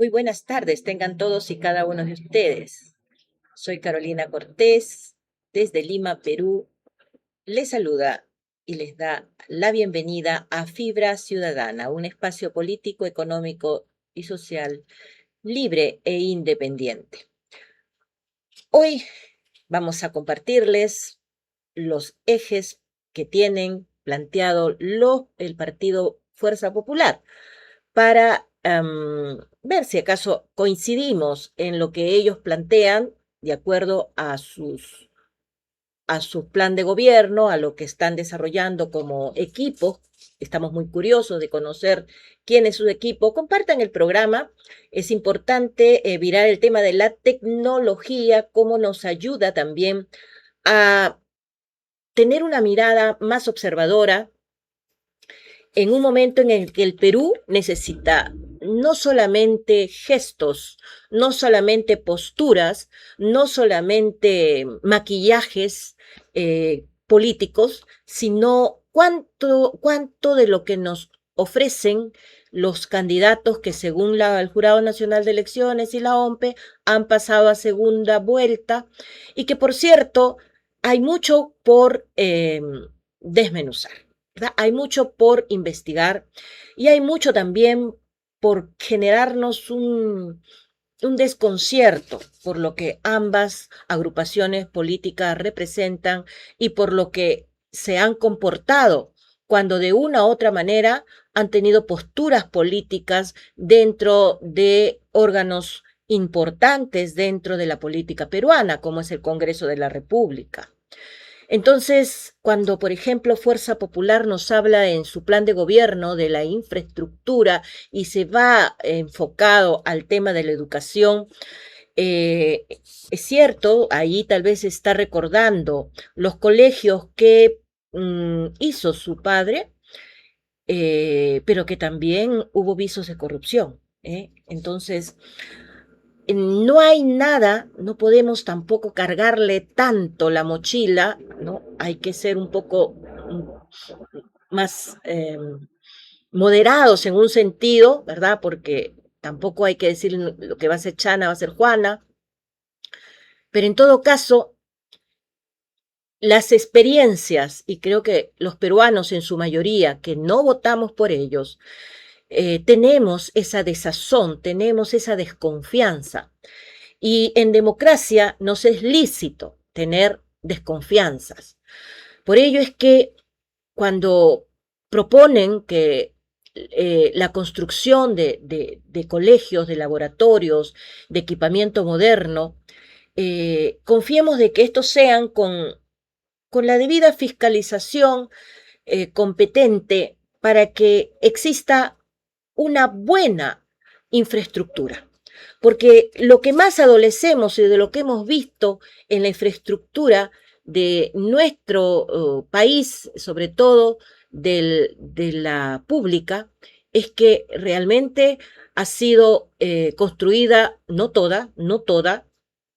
Muy buenas tardes, tengan todos y cada uno de ustedes. Soy Carolina Cortés, desde Lima, Perú. Les saluda y les da la bienvenida a Fibra Ciudadana, un espacio político, económico y social libre e independiente. Hoy vamos a compartirles los ejes que tienen planteado el partido Fuerza Popular para ver si acaso coincidimos en lo que ellos plantean de acuerdo a su plan de gobierno, a lo que están desarrollando como equipo. Estamos muy curiosos de conocer quién es su equipo. Compartan el programa. Es importante virar el tema de la tecnología, cómo nos ayuda también a tener una mirada más observadora en un momento en el que el Perú necesita no solamente gestos, no solamente posturas, no solamente maquillajes políticos, sino cuánto de lo que nos ofrecen los candidatos que según el Jurado Nacional de Elecciones y la OMPE han pasado a segunda vuelta y que, por cierto, hay mucho por desmenuzar. ¿Verdad? Hay mucho por investigar y hay mucho también por generarnos un desconcierto por lo que ambas agrupaciones políticas representan y por lo que se han comportado cuando de una u otra manera han tenido posturas políticas dentro de órganos importantes dentro de la política peruana, como es el Congreso de la República. Entonces, cuando, por ejemplo, Fuerza Popular nos habla en su plan de gobierno de la infraestructura y se va enfocado al tema de la educación, es cierto, ahí tal vez está recordando los colegios que hizo su padre, pero que también hubo visos de corrupción. Entonces, no hay nada, no podemos tampoco cargarle tanto la mochila, ¿no? Hay que ser un poco más moderados en un sentido, ¿verdad? Porque tampoco hay que decir lo que va a ser Chana, va a ser Juana, pero en todo caso, las experiencias, y creo que los peruanos en su mayoría, que no votamos por ellos, tenemos esa desazón, tenemos esa desconfianza. Y en democracia nos es lícito tener desconfianzas. Por ello es que cuando proponen que la construcción de colegios, de laboratorios, de equipamiento moderno, confiemos de que estos sean con la debida fiscalización competente para que exista una buena infraestructura. Porque lo que más adolecemos y de lo que hemos visto en la infraestructura de nuestro país, sobre todo de la pública, es que realmente ha sido construida, no toda,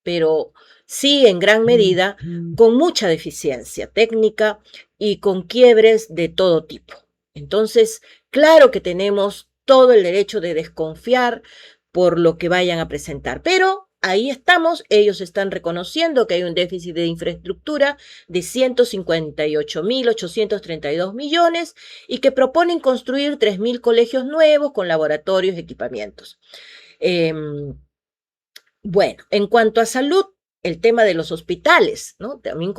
pero sí en gran medida, con mucha deficiencia técnica y con quiebres de todo tipo. Entonces, claro que tenemos todo el derecho de desconfiar por lo que vayan a presentar, pero ahí estamos, ellos están reconociendo que hay un déficit de infraestructura de 158.832 millones y que proponen construir 3.000 colegios nuevos con laboratorios y equipamientos. Bueno, en cuanto a salud, el tema de los hospitales, ¿no? También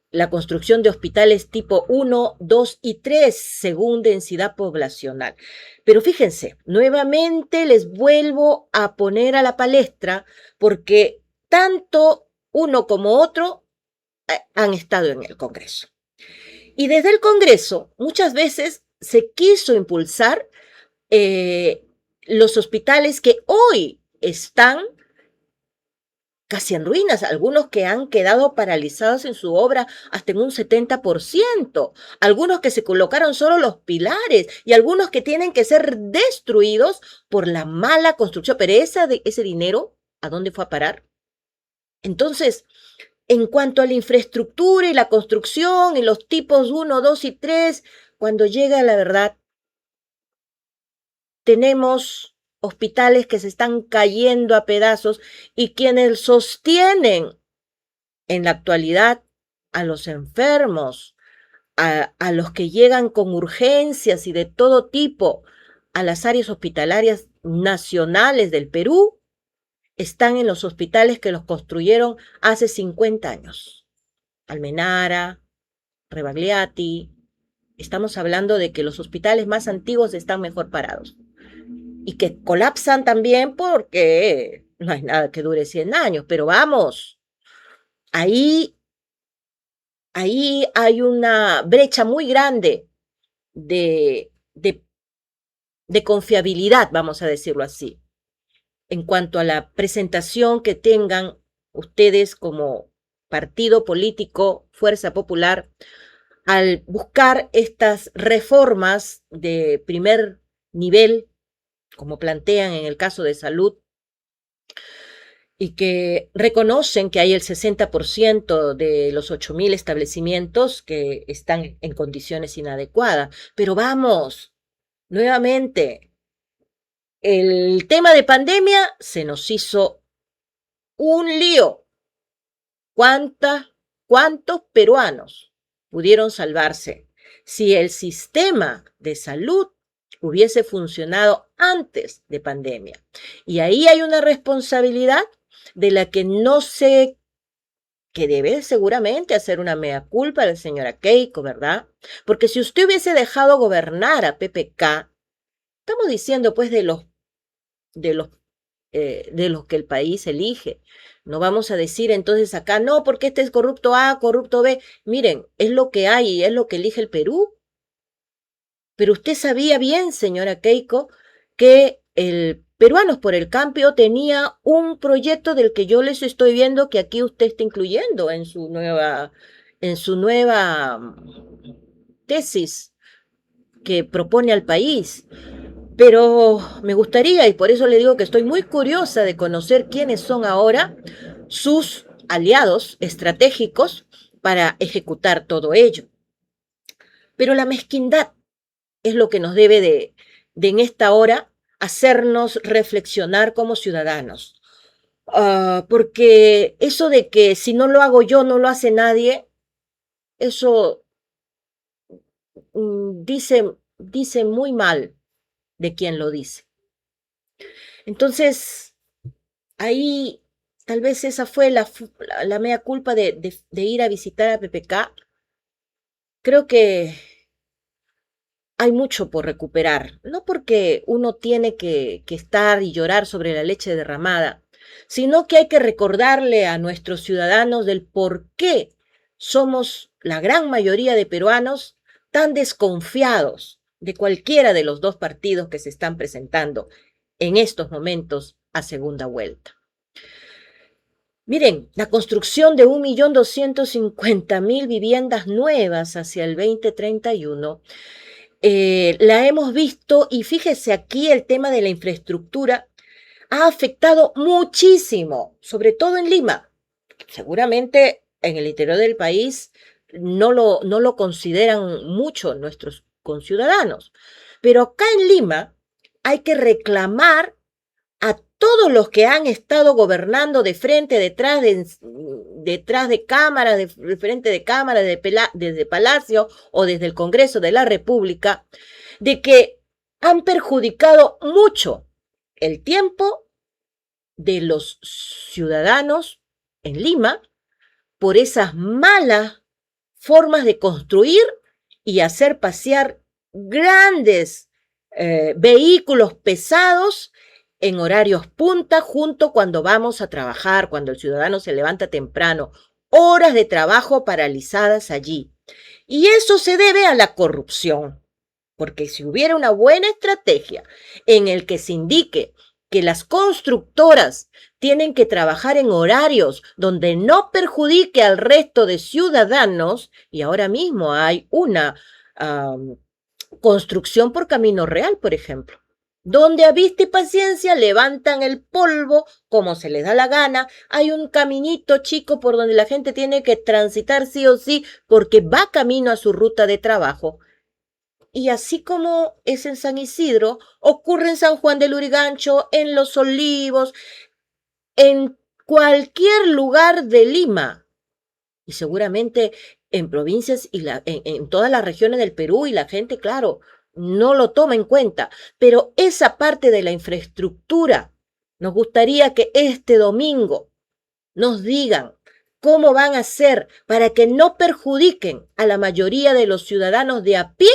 la construcción de hospitales tipo 1, 2 y 3 según densidad poblacional. Pero fíjense, nuevamente les vuelvo a poner a la palestra porque tanto uno como otro han estado en el Congreso. Y desde el Congreso muchas veces se quiso impulsar los hospitales que hoy están casi en ruinas, algunos que han quedado paralizados en su obra hasta en un 70%, algunos que se colocaron solo los pilares y algunos que tienen que ser destruidos por la mala construcción. Pero ese dinero, ¿a dónde fue a parar? Entonces, en cuanto a la infraestructura y la construcción y los tipos 1, 2 y 3, cuando llega la verdad, tenemos hospitales que se están cayendo a pedazos y quienes sostienen en la actualidad a los enfermos, a los que llegan con urgencias y de todo tipo a las áreas hospitalarias nacionales del Perú, están en los hospitales que los construyeron hace 50 años. Almenara, Rebagliati. Estamos hablando de que los hospitales más antiguos están mejor parados y que colapsan también porque no hay nada que dure 100 años, pero vamos, ahí hay una brecha muy grande de, de, de confiabilidad, vamos a decirlo así, en cuanto a la presentación que tengan ustedes como partido político, Fuerza Popular, al buscar estas reformas de primer nivel, como plantean en el caso de salud, y que reconocen que hay el 60% de los 8.000 establecimientos que están en condiciones inadecuadas. Pero vamos, nuevamente, el tema de pandemia se nos hizo un lío. ¿Cuántos peruanos pudieron salvarse si el sistema de salud hubiese funcionado antes de pandemia? Y ahí hay una responsabilidad de la que no sé, que debe seguramente hacer una mea culpa la señora Keiko, ¿verdad? Porque si usted hubiese dejado gobernar a PPK, estamos diciendo pues de los de los que el país elige. No vamos a decir entonces acá, no, porque este es corrupto A, corrupto B. Miren, es lo que hay y es lo que elige el Perú. Pero usted sabía bien, señora Keiko, que el Peruanos por el Cambio tenía un proyecto del que yo les estoy viendo que aquí usted está incluyendo en su nueva tesis que propone al país. Pero me gustaría, y por eso le digo que estoy muy curiosa de conocer quiénes son ahora sus aliados estratégicos para ejecutar todo ello. Pero la mezquindad es lo que nos debe de en esta hora hacernos reflexionar como ciudadanos. Porque eso de que si no lo hago yo, no lo hace nadie, eso dice muy mal de quien lo dice. Entonces, ahí tal vez esa fue la mea culpa de ir a visitar a PPK. Creo que hay mucho por recuperar, no porque uno tiene que estar y llorar sobre la leche derramada, sino que hay que recordarle a nuestros ciudadanos del por qué somos la gran mayoría de peruanos tan desconfiados de cualquiera de los dos partidos que se están presentando en estos momentos a segunda vuelta. Miren, la construcción de 1.250.000 viviendas nuevas hacia el 2031 la hemos visto, y fíjese aquí el tema de la infraestructura ha afectado muchísimo, sobre todo en Lima. Seguramente en el interior del país no lo consideran mucho nuestros conciudadanos, pero acá en Lima hay que reclamar a todos los que han estado gobernando de frente, detrás de cámaras, de frente de cámaras, desde Palacio o desde el Congreso de la República, de que han perjudicado mucho el tiempo de los ciudadanos en Lima por esas malas formas de construir y hacer pasear grandes vehículos pesados en horarios punta, junto cuando vamos a trabajar, cuando el ciudadano se levanta temprano, horas de trabajo paralizadas allí. Y eso se debe a la corrupción, porque si hubiera una buena estrategia en el que se indique que las constructoras tienen que trabajar en horarios donde no perjudique al resto de ciudadanos, y ahora mismo hay una construcción por Camino Real, por ejemplo, donde a vista y paciencia levantan el polvo como se les da la gana. Hay un caminito chico por donde la gente tiene que transitar sí o sí porque va camino a su ruta de trabajo. Y así como es en San Isidro, ocurre en San Juan del Lurigancho, en Los Olivos, en cualquier lugar de Lima. Y seguramente en provincias y en todas las regiones del Perú, y la gente, claro, no lo toma en cuenta. Pero esa parte de la infraestructura, nos gustaría que este domingo nos digan cómo van a hacer para que no perjudiquen a la mayoría de los ciudadanos de a pie,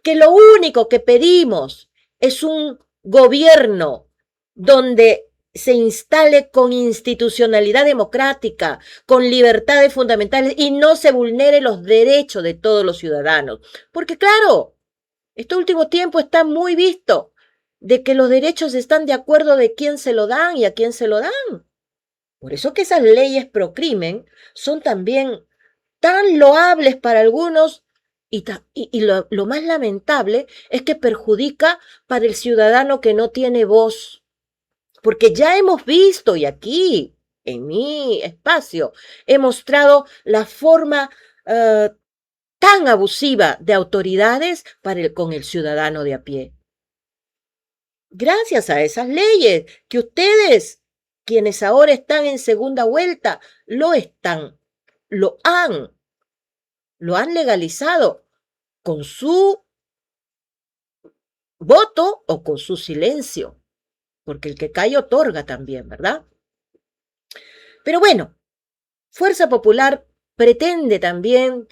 que lo único que pedimos es un gobierno donde se instale con institucionalidad democrática, con libertades fundamentales y no se vulnere los derechos de todos los ciudadanos. Porque claro, este último tiempo está muy visto de que los derechos están de acuerdo de quién se lo dan y a quién se lo dan. Por eso que esas leyes pro crimen son también tan loables para algunos y lo más lamentable es que perjudica para el ciudadano que no tiene voz. Porque ya hemos visto, y aquí, en mi espacio, he mostrado la forma tan abusiva de autoridades con el ciudadano de a pie. Gracias a esas leyes que ustedes, quienes ahora están en segunda vuelta, lo han legalizado con su voto o con su silencio, porque el que calla otorga también, ¿verdad? Pero bueno, Fuerza Popular pretende también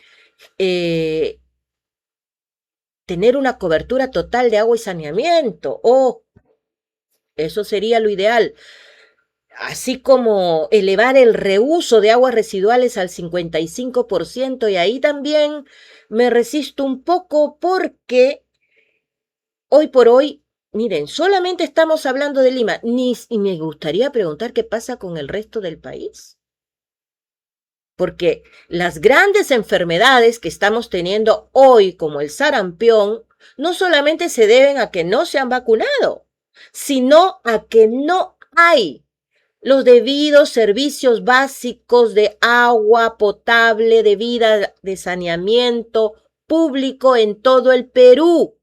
tener una cobertura total de agua y saneamiento. Eso sería lo ideal. Así como elevar el reuso de aguas residuales al 55%, y ahí también me resisto un poco porque hoy por hoy, miren, solamente estamos hablando de Lima, y me gustaría preguntar qué pasa con el resto del país. Porque las grandes enfermedades que estamos teniendo hoy, como el sarampión, no solamente se deben a que no se han vacunado, sino a que no hay los debidos servicios básicos de agua potable, de vida, de saneamiento público en todo el Perú.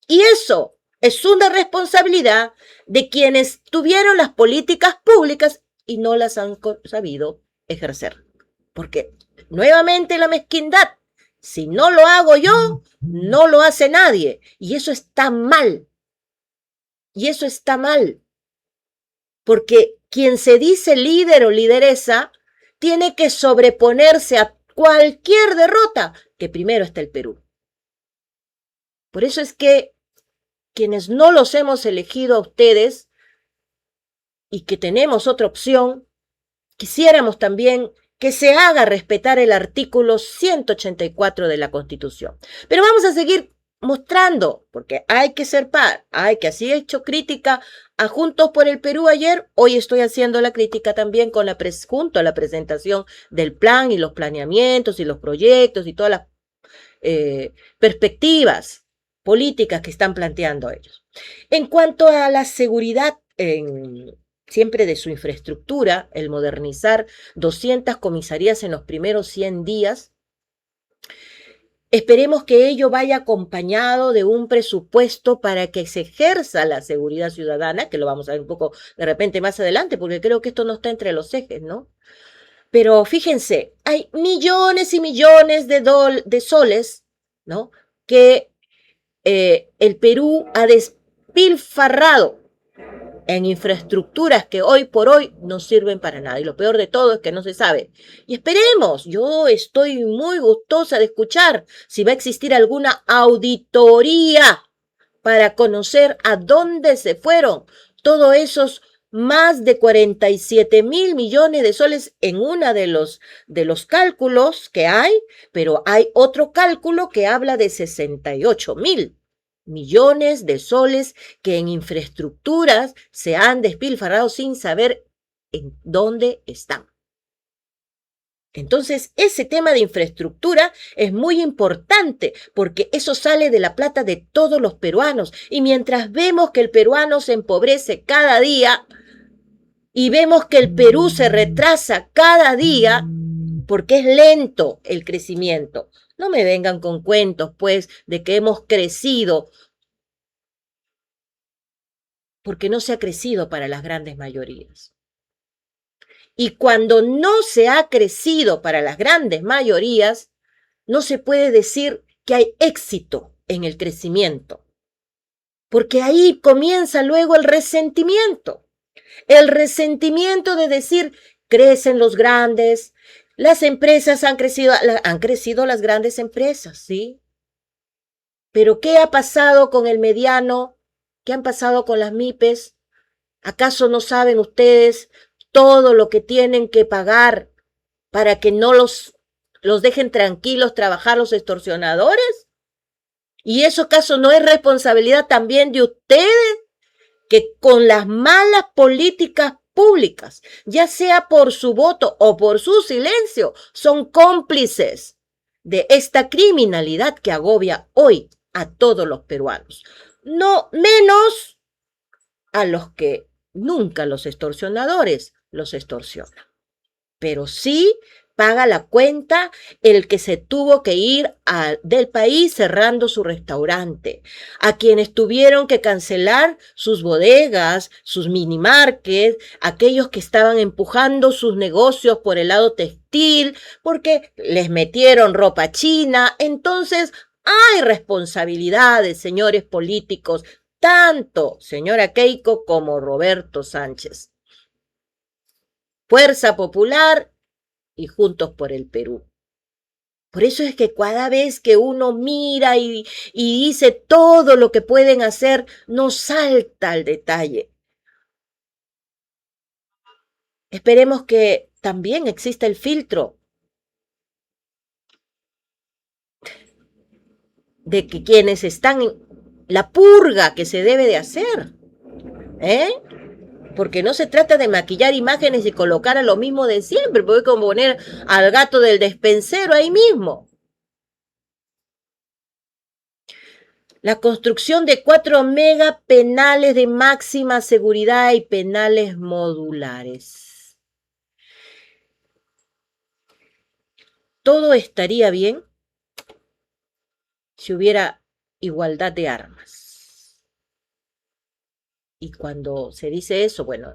Y eso es una responsabilidad de quienes tuvieron las políticas públicas y no las han sabido ejercer. Porque nuevamente la mezquindad, si no lo hago yo, no lo hace nadie. Y eso está mal. Y eso está mal. Porque quien se dice líder o lideresa tiene que sobreponerse a cualquier derrota, que primero está el Perú. Por eso es que quienes no los hemos elegido a ustedes y que tenemos otra opción, quisiéramos también que se haga respetar el artículo 184 de la Constitución. Pero vamos a seguir mostrando, porque hay que ser par, así he hecho crítica a Juntos por el Perú ayer, hoy estoy haciendo la crítica también junto a la presentación del plan y los planeamientos y los proyectos y todas las perspectivas políticas que están planteando ellos. En cuanto a la seguridad siempre de su infraestructura, el modernizar 200 comisarías en los primeros 100 días, esperemos que ello vaya acompañado de un presupuesto para que se ejerza la seguridad ciudadana, que lo vamos a ver un poco de repente más adelante, porque creo que esto no está entre los ejes, ¿no? Pero fíjense, hay millones y millones de soles, ¿no? Que el Perú ha despilfarrado en infraestructuras que hoy por hoy no sirven para nada. Y lo peor de todo es que no se sabe. Y esperemos, yo estoy muy gustosa de escuchar si va a existir alguna auditoría para conocer a dónde se fueron todos esos más de 47,000 millones de soles en uno de los cálculos que hay, pero hay otro cálculo que habla de 68,000 millones de soles que en infraestructuras se han despilfarrado sin saber en dónde están. Entonces, ese tema de infraestructura es muy importante porque eso sale de la plata de todos los peruanos. Y mientras vemos que el peruano se empobrece cada día y vemos que el Perú se retrasa cada día porque es lento el crecimiento, No me vengan con cuentos, pues, de que hemos crecido, porque no se ha crecido para las grandes mayorías. Y cuando no se ha crecido para las grandes mayorías, no se puede decir que hay éxito en el crecimiento, porque ahí comienza luego el resentimiento. El resentimiento de decir, crecen los grandes, las empresas han crecido las grandes empresas, ¿sí? Pero ¿qué ha pasado con el mediano? ¿Qué han pasado con las MIPES? ¿Acaso no saben ustedes todo lo que tienen que pagar para que no los dejen tranquilos trabajar los extorsionadores? ¿Y eso acaso no es responsabilidad también de ustedes, que con las malas políticas públicas, ya sea por su voto o por su silencio, son cómplices de esta criminalidad que agobia hoy a todos los peruanos? No menos a los que nunca los extorsionadores los extorsionan, pero sí paga la cuenta el que se tuvo que ir del país cerrando su restaurante, a quienes tuvieron que cancelar sus bodegas, sus mini markets, aquellos que estaban empujando sus negocios por el lado textil, porque les metieron ropa china. Entonces, hay responsabilidades, señores políticos, tanto señora Keiko como Roberto Sánchez. Fuerza Popular y Juntos por el Perú. Por eso es que cada vez que uno mira y dice todo lo que pueden hacer, no salta al detalle. Esperemos que también exista el filtro de que quienes están en la purga que se debe de hacer, porque no se trata de maquillar imágenes y colocar a lo mismo de siempre, porque como poner al gato del despensero ahí mismo. La construcción de 4 megapenales de máxima seguridad y penales modulares. Todo estaría bien si hubiera igualdad de armas. Y cuando se dice eso, bueno,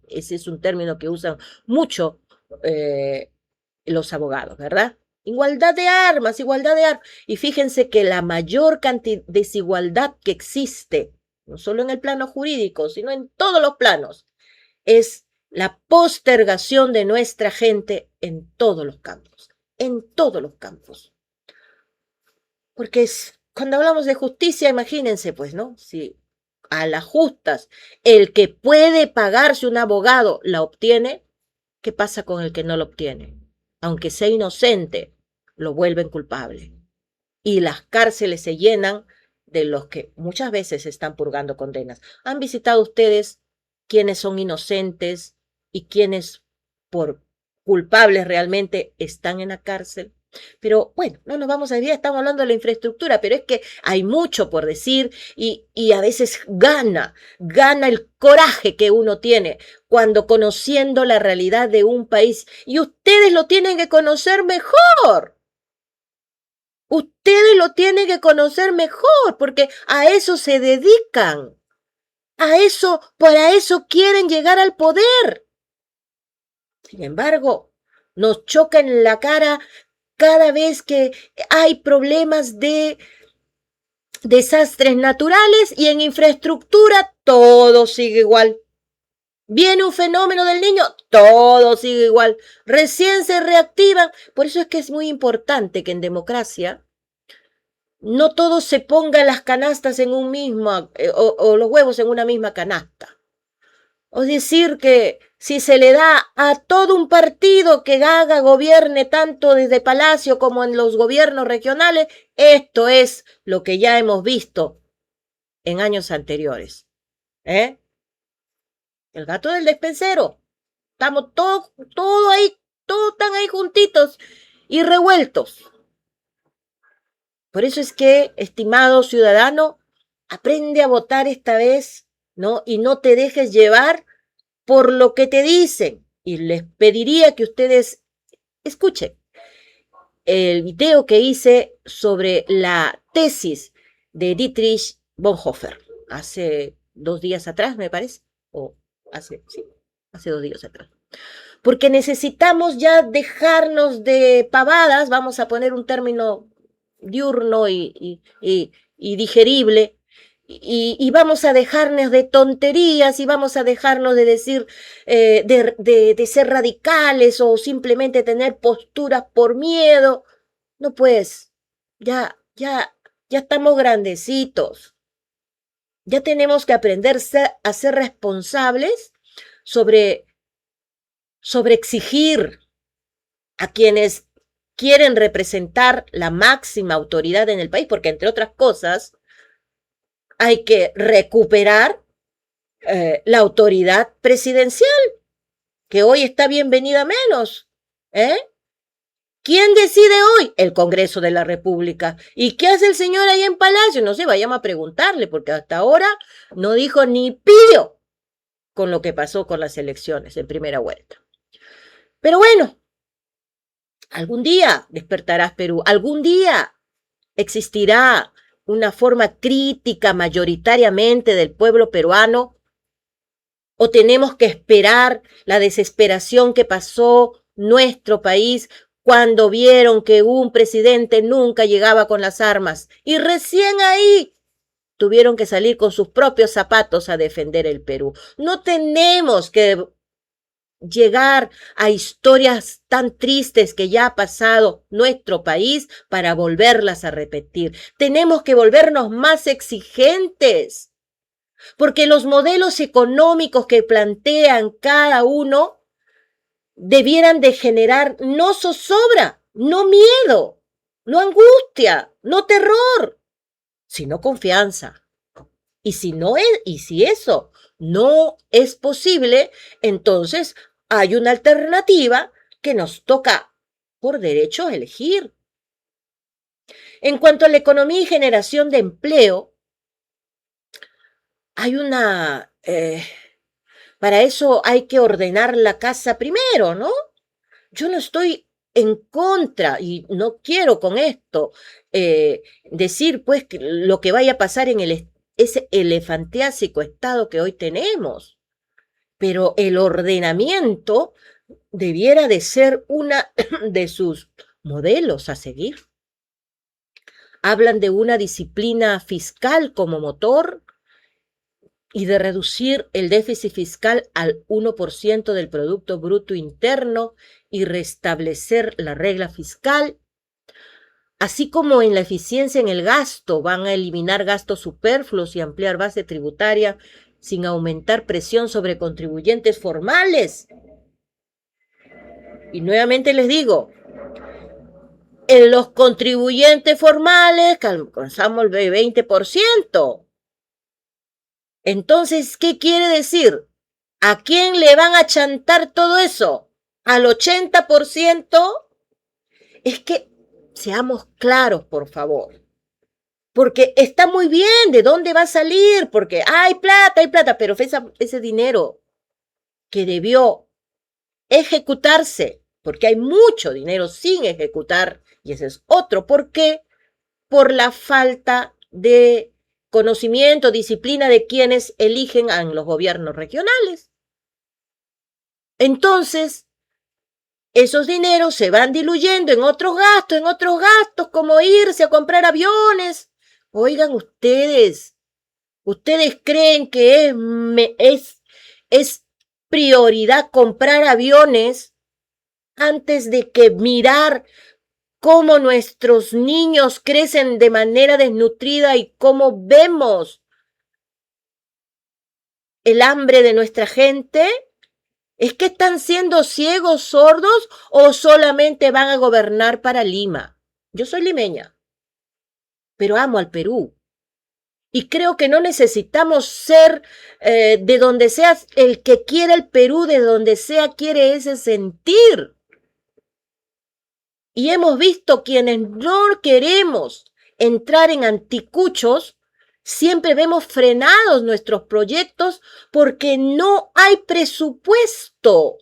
ese es un término que usan mucho los abogados, ¿verdad? Igualdad de armas, igualdad de armas. Y fíjense que la mayor desigualdad que existe, no solo en el plano jurídico, sino en todos los planos, es la postergación de nuestra gente en todos los campos, en todos los campos. Porque cuando hablamos de justicia, imagínense, pues, ¿no? Si a las justas el que puede pagarse un abogado la obtiene, ¿qué pasa con el que no lo obtiene? Aunque sea inocente, lo vuelven culpable. Y las cárceles se llenan de los que muchas veces están purgando condenas. ¿Han visitado ustedes quiénes son inocentes y quiénes por culpables realmente están en la cárcel? Pero bueno, no nos vamos a desviar, estamos hablando de la infraestructura, pero es que hay mucho por decir y a veces gana el coraje que uno tiene cuando conociendo la realidad de un país, y ustedes lo tienen que conocer mejor. Ustedes lo tienen que conocer mejor, porque a eso se dedican. Para eso quieren llegar al poder. Sin embargo, nos choca en la cara cada vez que hay problemas de desastres naturales, y en infraestructura todo sigue igual. Viene un fenómeno del Niño, todo sigue igual. Recién se reactivan. Por eso es que es muy importante que en democracia no todo se ponga las canastas en un mismo, o los huevos en una misma canasta. Es decir, que si se le da a todo un partido que gobierne tanto desde Palacio como en los gobiernos regionales, esto es lo que ya hemos visto en años anteriores. El gato del despensero. Estamos todos ahí, todos están ahí juntitos y revueltos. Por eso es que, estimado ciudadano, aprende a votar esta vez, ¿no? Y no te dejes llevar por lo que te dicen. Y les pediría que ustedes escuchen. el video que hice sobre la tesis de Dietrich Bonhoeffer hace 2 días atrás, me parece, o hace 2 días atrás. Porque necesitamos ya dejarnos de pavadas, vamos a poner un término diurno y digerible, y vamos a dejarnos de tonterías y vamos a dejarnos de decir, de ser radicales o simplemente tener posturas por miedo. No, pues, ya estamos grandecitos. Ya tenemos que aprender a ser responsables sobre exigir a quienes quieren representar la máxima autoridad en el país, porque entre otras cosas hay que recuperar la autoridad presidencial, que hoy está bienvenida menos. ¿Quién decide hoy? El Congreso de la República. ¿Y qué hace el señor ahí en Palacio? No sé, vayamos a preguntarle, porque hasta ahora no dijo ni pío con lo que pasó con las elecciones en primera vuelta. Pero bueno, algún día despertarás Perú, algún día existirá una forma crítica mayoritariamente del pueblo peruano, o tenemos que esperar la desesperación que pasó nuestro país cuando vieron que un presidente nunca llegaba con las armas y recién ahí tuvieron que salir con sus propios zapatos a defender el Perú. No tenemos que llegar a historias tan tristes que ya ha pasado nuestro país para volverlas a repetir. Tenemos que volvernos más exigentes, porque los modelos económicos que plantean cada uno debieran de generar no zozobra, no miedo, no angustia, no terror, sino confianza. Y si eso no es posible, entonces hay una alternativa que nos toca por derecho elegir. En cuanto a la economía y generación de empleo, hay para eso hay que ordenar la casa primero, ¿no? Yo no estoy en contra y no quiero con esto decir pues que lo que vaya a pasar en ese elefantiásico estado que hoy tenemos, pero el ordenamiento debiera de ser una de sus modelos a seguir. Hablan de una disciplina fiscal como motor y de reducir el déficit fiscal al 1% del Producto Bruto Interno y restablecer la regla fiscal. Así como en la eficiencia en el gasto, van a eliminar gastos superfluos y ampliar base tributaria sin aumentar presión sobre contribuyentes formales. Y nuevamente les digo, en los contribuyentes formales alcanzamos el 20%. Entonces, ¿qué quiere decir? ¿A quién le van a chantar todo eso? ¿Al 80%? Es que seamos claros, por favor. Porque está muy bien, ¿de dónde va a salir? Porque hay plata, pero ese dinero que debió ejecutarse, porque hay mucho dinero sin ejecutar, y ese es otro por qué, por la falta de conocimiento, disciplina de quienes eligen a los gobiernos regionales. Entonces, esos dineros se van diluyendo en otros gastos, como irse a comprar aviones. Oigan ustedes creen que es prioridad comprar aviones antes de que mirar cómo nuestros niños crecen de manera desnutrida y cómo vemos el hambre de nuestra gente? ¿Es que están siendo ciegos, sordos o solamente van a gobernar para Lima? Yo soy limeña, pero amo al Perú. Y creo que no necesitamos ser de donde sea el que quiera el Perú, de donde sea quiere ese sentir. Y hemos visto quienes no queremos entrar en anticuchos, siempre vemos frenados nuestros proyectos porque no hay presupuesto.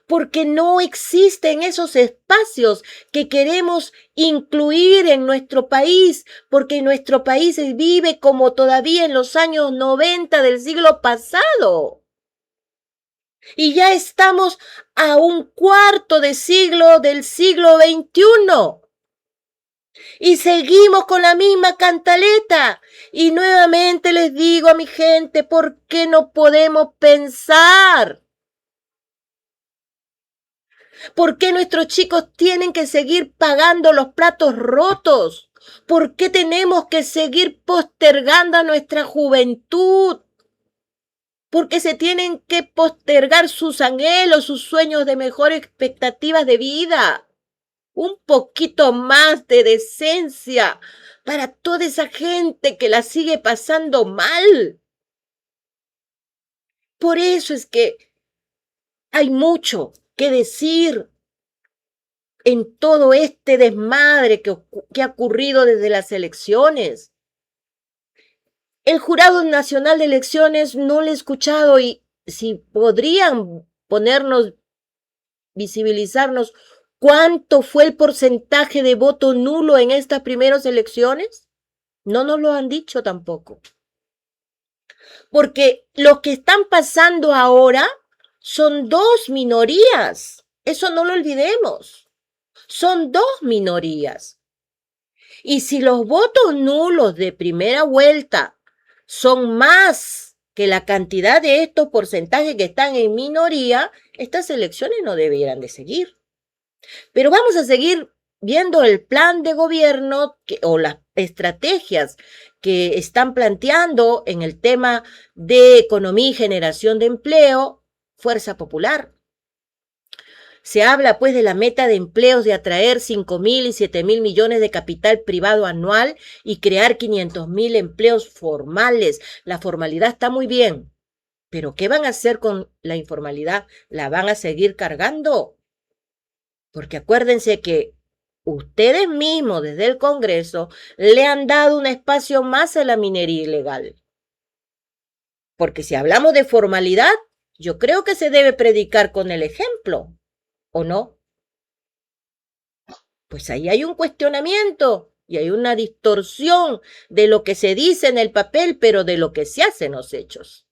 porque no existen esos espacios que queremos incluir en nuestro país, porque nuestro país vive como todavía en los años 90 del siglo pasado. Y ya estamos a un cuarto de siglo del siglo XXI. Y seguimos con la misma cantaleta. Y nuevamente les digo a mi gente, ¿por qué no podemos pensar? ¿Por qué nuestros chicos tienen que seguir pagando los platos rotos? ¿Por qué tenemos que seguir postergando a nuestra juventud? ¿Por qué se tienen que postergar sus anhelos, sus sueños de mejores expectativas de vida? Un poquito más de decencia para toda esa gente que la sigue pasando mal. Por eso es que hay mucho que decir en todo este desmadre que ha ocurrido desde las elecciones. El Jurado Nacional de Elecciones no lo he escuchado y si podrían ponernos, visibilizarnos, ¿cuánto fue el porcentaje de voto nulo en estas primeras elecciones? No nos lo han dicho tampoco. Porque lo que están pasando ahora son dos minorías. Eso no lo olvidemos. Son dos minorías. Y si los votos nulos de primera vuelta son más que la cantidad de estos porcentajes que están en minoría, estas elecciones no debieran de seguir. Pero vamos a seguir viendo el plan de gobierno o las estrategias que están planteando en el tema de economía y generación de empleo, Fuerza Popular. Se habla pues de la meta de empleos de atraer 5.000 y 7.000 millones de capital privado anual y crear 500.000 empleos formales. La formalidad está muy bien, pero ¿qué van a hacer con la informalidad? ¿La van a seguir cargando? Porque acuérdense que ustedes mismos desde el Congreso le han dado un espacio más a la minería ilegal. Porque si hablamos de formalidad, yo creo que se debe predicar con el ejemplo, ¿o no? Pues ahí hay un cuestionamiento y hay una distorsión de lo que se dice en el papel, pero de lo que se hace en los hechos.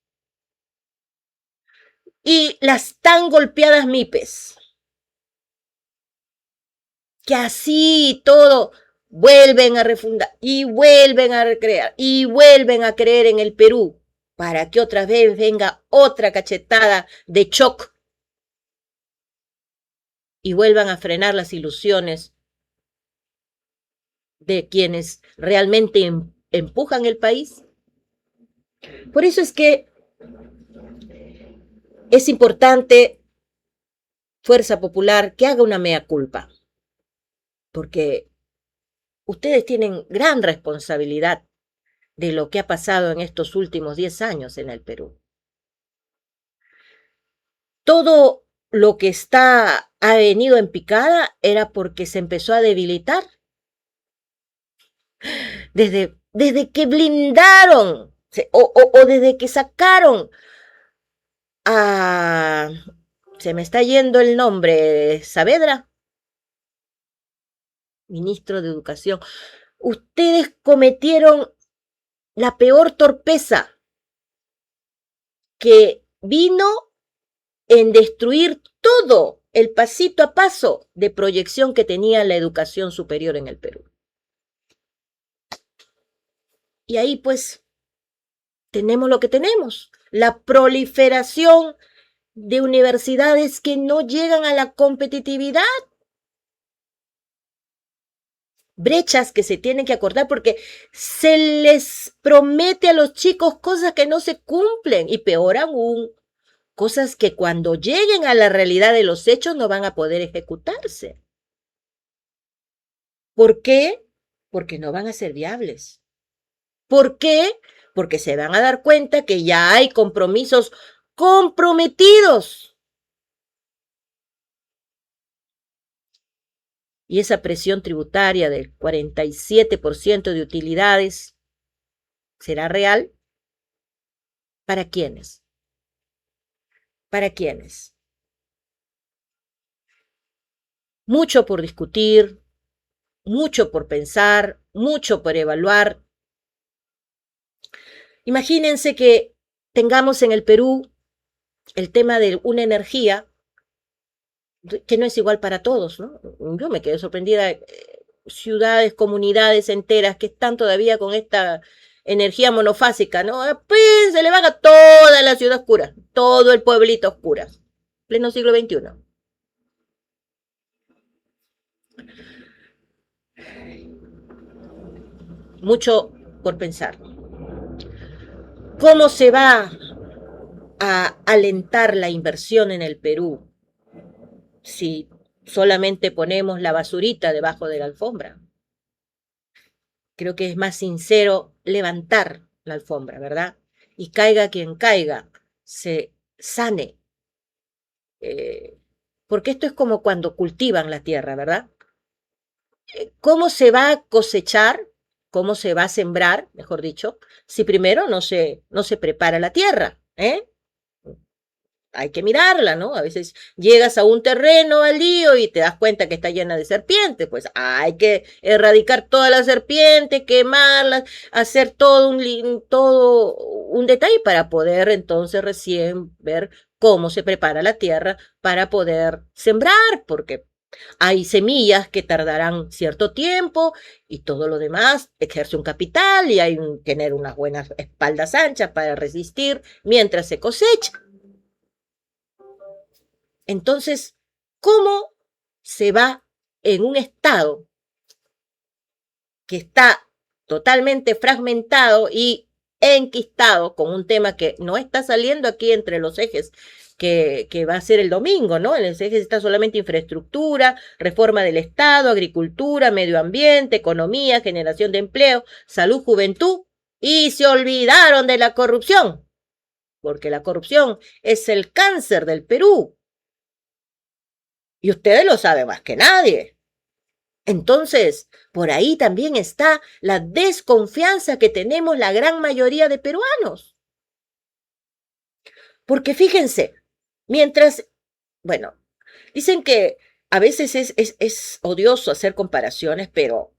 Y las tan golpeadas MIPES, que así todo vuelven a refundar y vuelven a recrear y vuelven a creer en el Perú para que otra vez venga otra cachetada de shock y vuelvan a frenar las ilusiones de quienes realmente empujan el país. Por eso es que es importante, Fuerza Popular, que haga una mea culpa, porque ustedes tienen gran responsabilidad de lo que ha pasado en estos últimos 10 años en el Perú. Todo lo que ha venido en picada era porque se empezó a debilitar. Desde que blindaron o desde que sacaron a... Se me está yendo el nombre, Saavedra, ministro de Educación. Ustedes cometieron la peor torpeza, que vino en destruir todo el pasito a paso de proyección que tenía la educación superior en el Perú. Y ahí pues tenemos lo que tenemos, la proliferación de universidades que no llegan a la competitividad. Brechas que se tienen que acordar porque se les promete a los chicos cosas que no se cumplen y peor aún, cosas que cuando lleguen a la realidad de los hechos no van a poder ejecutarse. ¿Por qué? Porque no van a ser viables. ¿Por qué? Porque se van a dar cuenta que ya hay compromisos comprometidos. Y esa presión tributaria del 47% de utilidades, ¿será real? ¿Para quiénes? ¿Para quiénes? mucho por discutir, mucho por pensar, mucho por evaluar. Imagínense que tengamos en el Perú el tema de una energía que no es igual para todos, ¿no? Yo me quedé sorprendida, ciudades, comunidades enteras que están todavía con esta energía monofásica, ¿no? Pues se le va toda la ciudad oscura, todo el pueblito oscura, pleno siglo XXI. Mucho por pensar. ¿Cómo se va a alentar la inversión en el Perú si solamente ponemos la basurita debajo de la alfombra? Creo que es más sincero levantar la alfombra, ¿verdad? Y caiga quien caiga, se sane. Porque esto es como cuando cultivan la tierra, ¿verdad? ¿Cómo se va a cosechar? ¿Cómo se va a sembrar, mejor dicho, si primero no se prepara la tierra? Hay que mirarla, ¿no? A veces llegas a un terreno baldío y te das cuenta que está llena de serpientes, pues hay que erradicar todas las serpientes, quemarlas, hacer todo un detalle para poder entonces recién ver cómo se prepara la tierra para poder sembrar, porque hay semillas que tardarán cierto tiempo y todo lo demás ejerce un capital y hay que tener unas buenas espaldas anchas para resistir mientras se cosecha. Entonces, ¿cómo se va en un estado que está totalmente fragmentado y enquistado con un tema que no está saliendo aquí entre los ejes que va a ser el domingo, ¿no? En los ejes está solamente infraestructura, reforma del Estado, agricultura, medio ambiente, economía, generación de empleo, salud, juventud, y se olvidaron de la corrupción, porque la corrupción es el cáncer del Perú. Y ustedes lo saben más que nadie. Entonces, por ahí también está la desconfianza que tenemos la gran mayoría de peruanos. Porque fíjense, bueno, dicen que a veces es odioso hacer comparaciones, pero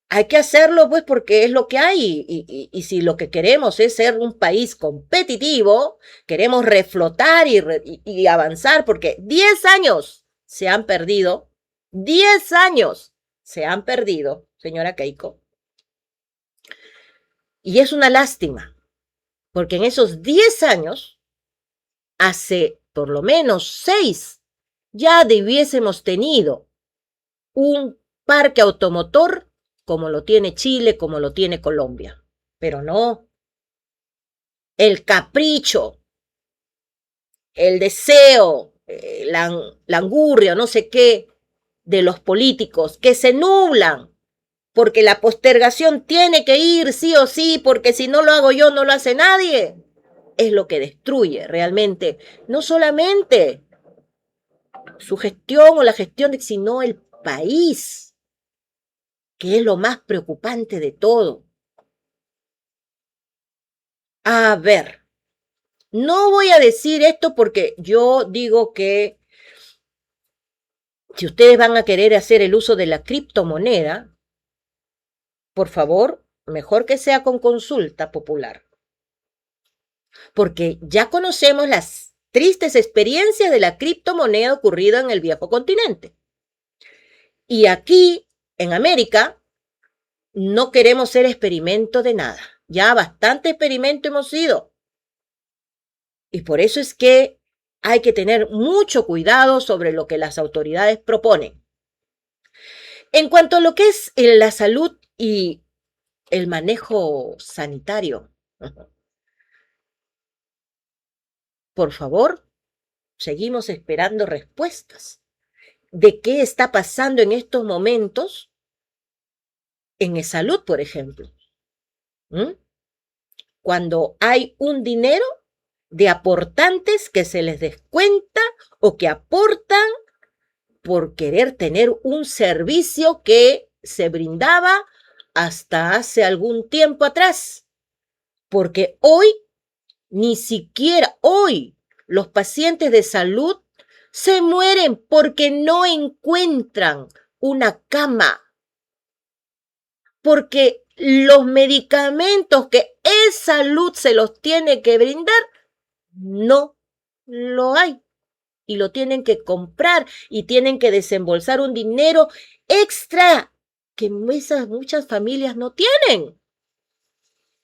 hay que hacerlo pues porque es lo que hay. Y si lo que queremos es ser un país competitivo, queremos reflotar y avanzar, porque 10 años se han perdido, 10 años se han perdido, señora Keiko. Y es una lástima, porque en esos 10 años, hace por lo menos 6, ya debiésemos tenido un parque automotor como lo tiene Chile, como lo tiene Colombia. Pero no. El capricho, el deseo, la angurria, no sé qué, de los políticos que se nublan porque la postergación tiene que ir sí o sí, porque si no lo hago yo, no lo hace nadie, es lo que destruye realmente, no solamente su gestión o la gestión, sino el país, que es lo más preocupante de todo. A ver, no voy a decir esto porque yo digo que si ustedes van a querer hacer el uso de la criptomoneda, por favor, mejor que sea con consulta popular. Porque ya conocemos las tristes experiencias de la criptomoneda ocurrida en el viejo continente. Y aquí, en América, no queremos ser experimento de nada. Ya bastante experimento hemos sido. Y por eso es que hay que tener mucho cuidado sobre lo que las autoridades proponen. En cuanto a lo que es la salud y el manejo sanitario, por favor, seguimos esperando respuestas de qué está pasando en estos momentos en salud, por ejemplo. Cuando hay un dinero de aportantes que se les descuenta o que aportan por querer tener un servicio que se brindaba hasta hace algún tiempo atrás. Porque hoy, ni siquiera hoy, los pacientes de salud se mueren porque no encuentran una cama, porque los medicamentos que E-Salud se los tiene que brindar no lo hay y lo tienen que comprar y tienen que desembolsar un dinero extra que muchas familias no tienen.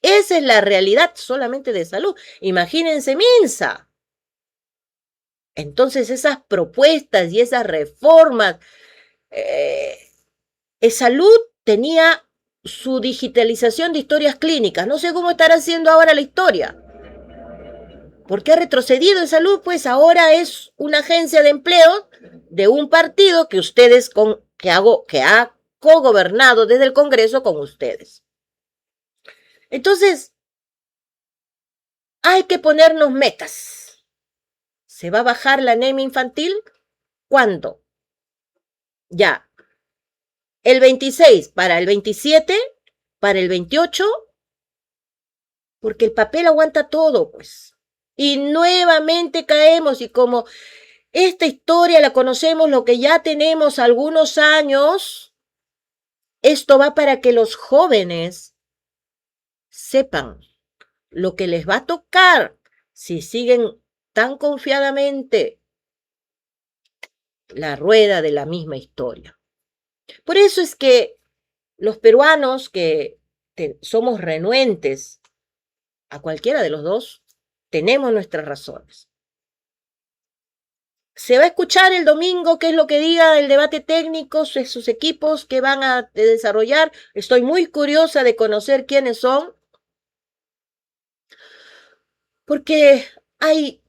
Esa es la realidad solamente de salud. Imagínense, Minsa. Entonces esas propuestas y esas reformas, salud tenía su digitalización de historias clínicas. No sé cómo estará haciendo ahora la historia. Porque ha retrocedido en salud, pues ahora es una agencia de empleo de un partido que ustedes que ha cogobernado desde el Congreso con ustedes. Entonces, hay que ponernos metas. ¿Se va a bajar la anemia infantil? ¿Cuándo? Ya. El 26 para el 27, para el 28, porque el papel aguanta todo, pues. Y nuevamente caemos y como esta historia la conocemos lo que ya tenemos algunos años, esto va para que los jóvenes sepan lo que les va a tocar si siguen tan confiadamente la rueda de la misma historia. Por eso es que los peruanos que somos renuentes a cualquiera de los dos, tenemos nuestras razones. Se va a escuchar el domingo qué es lo que diga el debate técnico, sus equipos que van a desarrollar. Estoy muy curiosa de conocer quiénes son, porque hay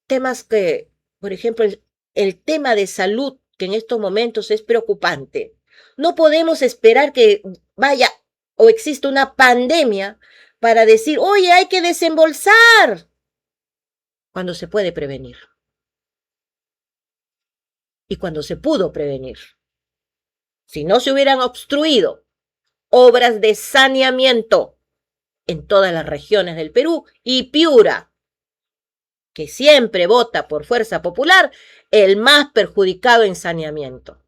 temas que, por ejemplo, el tema de salud, que en estos momentos es preocupante. No podemos esperar que vaya o exista una pandemia para decir, oye, hay que desembolsar, cuando se puede prevenir. Y cuando se pudo prevenir. Si no se hubieran obstruido obras de saneamiento en todas las regiones del Perú y Piura, que siempre vota por Fuerza Popular, el más perjudicado en saneamiento.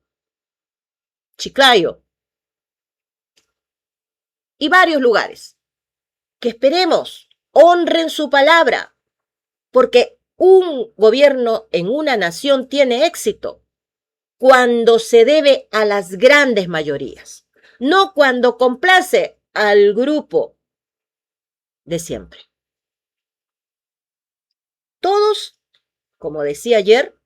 Chiclayo. Y varios lugares. Que esperemos, honren su palabra, porque un gobierno en una nación tiene éxito cuando se debe a las grandes mayorías, no cuando complace al grupo de siempre. Todos, como decía ayer,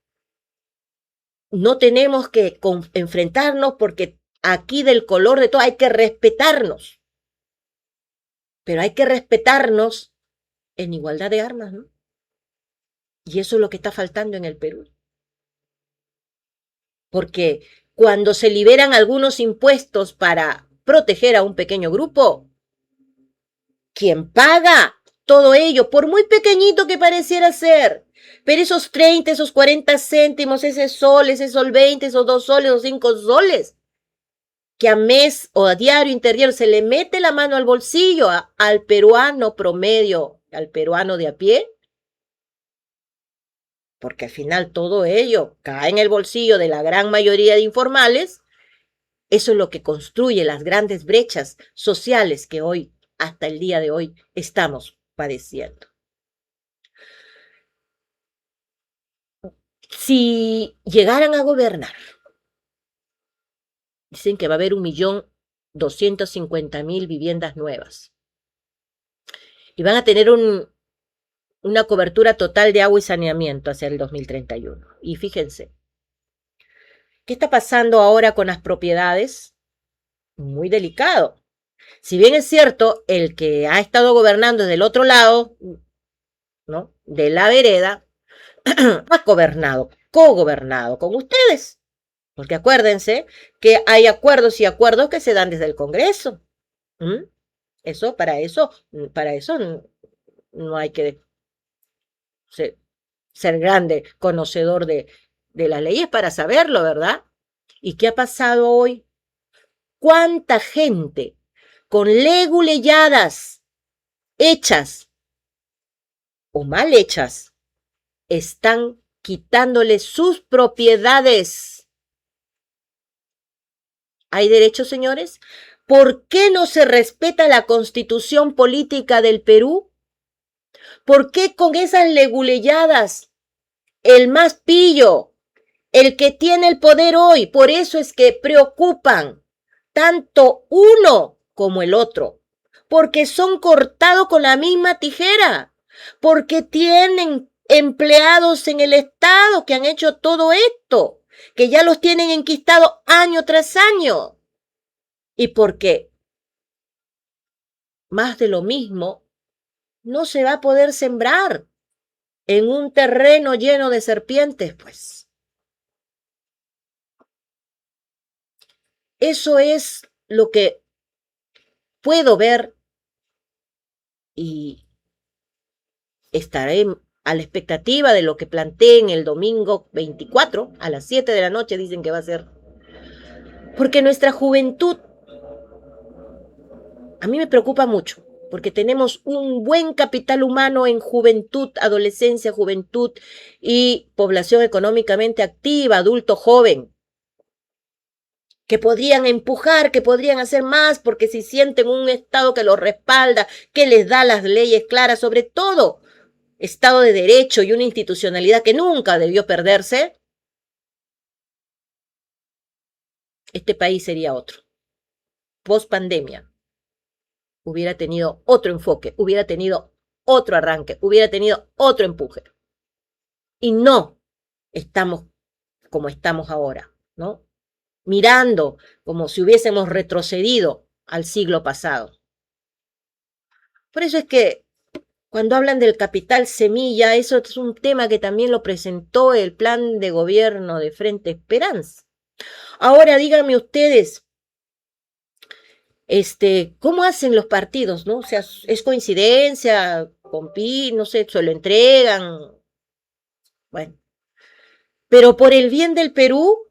no tenemos que enfrentarnos porque aquí del color de todo hay que respetarnos, pero hay que respetarnos en igualdad de armas, ¿no? Y eso es lo que está faltando en el Perú. Porque cuando se liberan algunos impuestos para proteger a un pequeño grupo, quien paga todo ello, por muy pequeñito que pareciera ser, pero esos 30, esos 40 céntimos, ese sol, ese sol 20, esos 2 soles, esos 5 soles, que a mes o a diario interior se le mete la mano al bolsillo al peruano promedio, al peruano de a pie, porque al final todo ello cae en el bolsillo de la gran mayoría de informales. Eso es lo que construye las grandes brechas sociales que hoy, hasta el día de hoy, estamos padeciendo. Si llegaran a gobernar, dicen que va a haber 1.250.000 viviendas nuevas y van a tener una cobertura total de agua y saneamiento hacia el 2031. Y fíjense, ¿qué está pasando ahora con las propiedades? Muy delicado. Si bien es cierto, el que ha estado gobernando desde el otro lado, ¿no?, de la vereda, ha cogobernado con ustedes. Porque acuérdense que hay acuerdos y acuerdos que se dan desde el Congreso. Para eso no hay que ser grande conocedor de las leyes para saberlo, ¿verdad? ¿Y qué ha pasado hoy? ¿Cuánta gente con leguleyadas hechas o mal hechas están quitándole sus propiedades. ¿Hay derechos, señores? ¿Por qué no se respeta la constitución política del Perú? ¿Por qué con esas leguleyadas, el más pillo, el que tiene el poder hoy? Por eso es que preocupan tanto uno como el otro, porque son cortados con la misma tijera, porque tienen empleados en el Estado que han hecho todo esto, que ya los tienen enquistados año tras año, y porque más de lo mismo no se va a poder sembrar en un terreno lleno de serpientes, pues. Eso es lo que puedo ver y estaré a la expectativa de lo que planteen el domingo 24 a las 7 de la noche, dicen que va a ser. Porque nuestra juventud, a mí me preocupa mucho, porque tenemos un buen capital humano en juventud, adolescencia, juventud y población económicamente activa, adulto joven, que podrían empujar, que podrían hacer más, porque si sienten un Estado que los respalda, que les da las leyes claras, sobre todo Estado de Derecho y una institucionalidad que nunca debió perderse, este país sería otro. Post pandemia hubiera tenido otro enfoque, hubiera tenido otro arranque, hubiera tenido otro empuje. Y no estamos como estamos ahora, ¿no? Mirando como si hubiésemos retrocedido al siglo pasado. Por eso es que cuando hablan del capital semilla, eso es un tema que también lo presentó el plan de gobierno de Frente Esperanza. Ahora díganme ustedes, ¿cómo hacen los partidos, no? O sea, ¿es coincidencia? No sé, se lo entregan. Bueno, pero por el bien del Perú,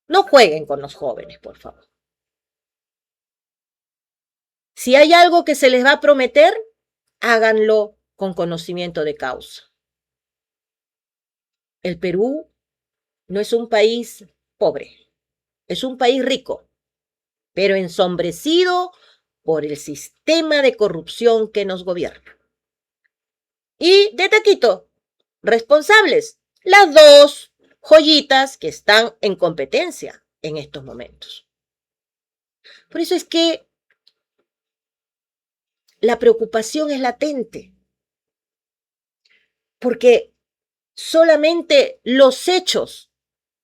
no jueguen con los jóvenes, por favor. Si hay algo que se les va a prometer, háganlo con conocimiento de causa. El Perú no es un país pobre, es un país rico, pero ensombrecido por el sistema de corrupción que nos gobierna. Y de taquito, responsables, las dos joyitas que están en competencia en estos momentos. Por eso es que la preocupación es latente, porque solamente los hechos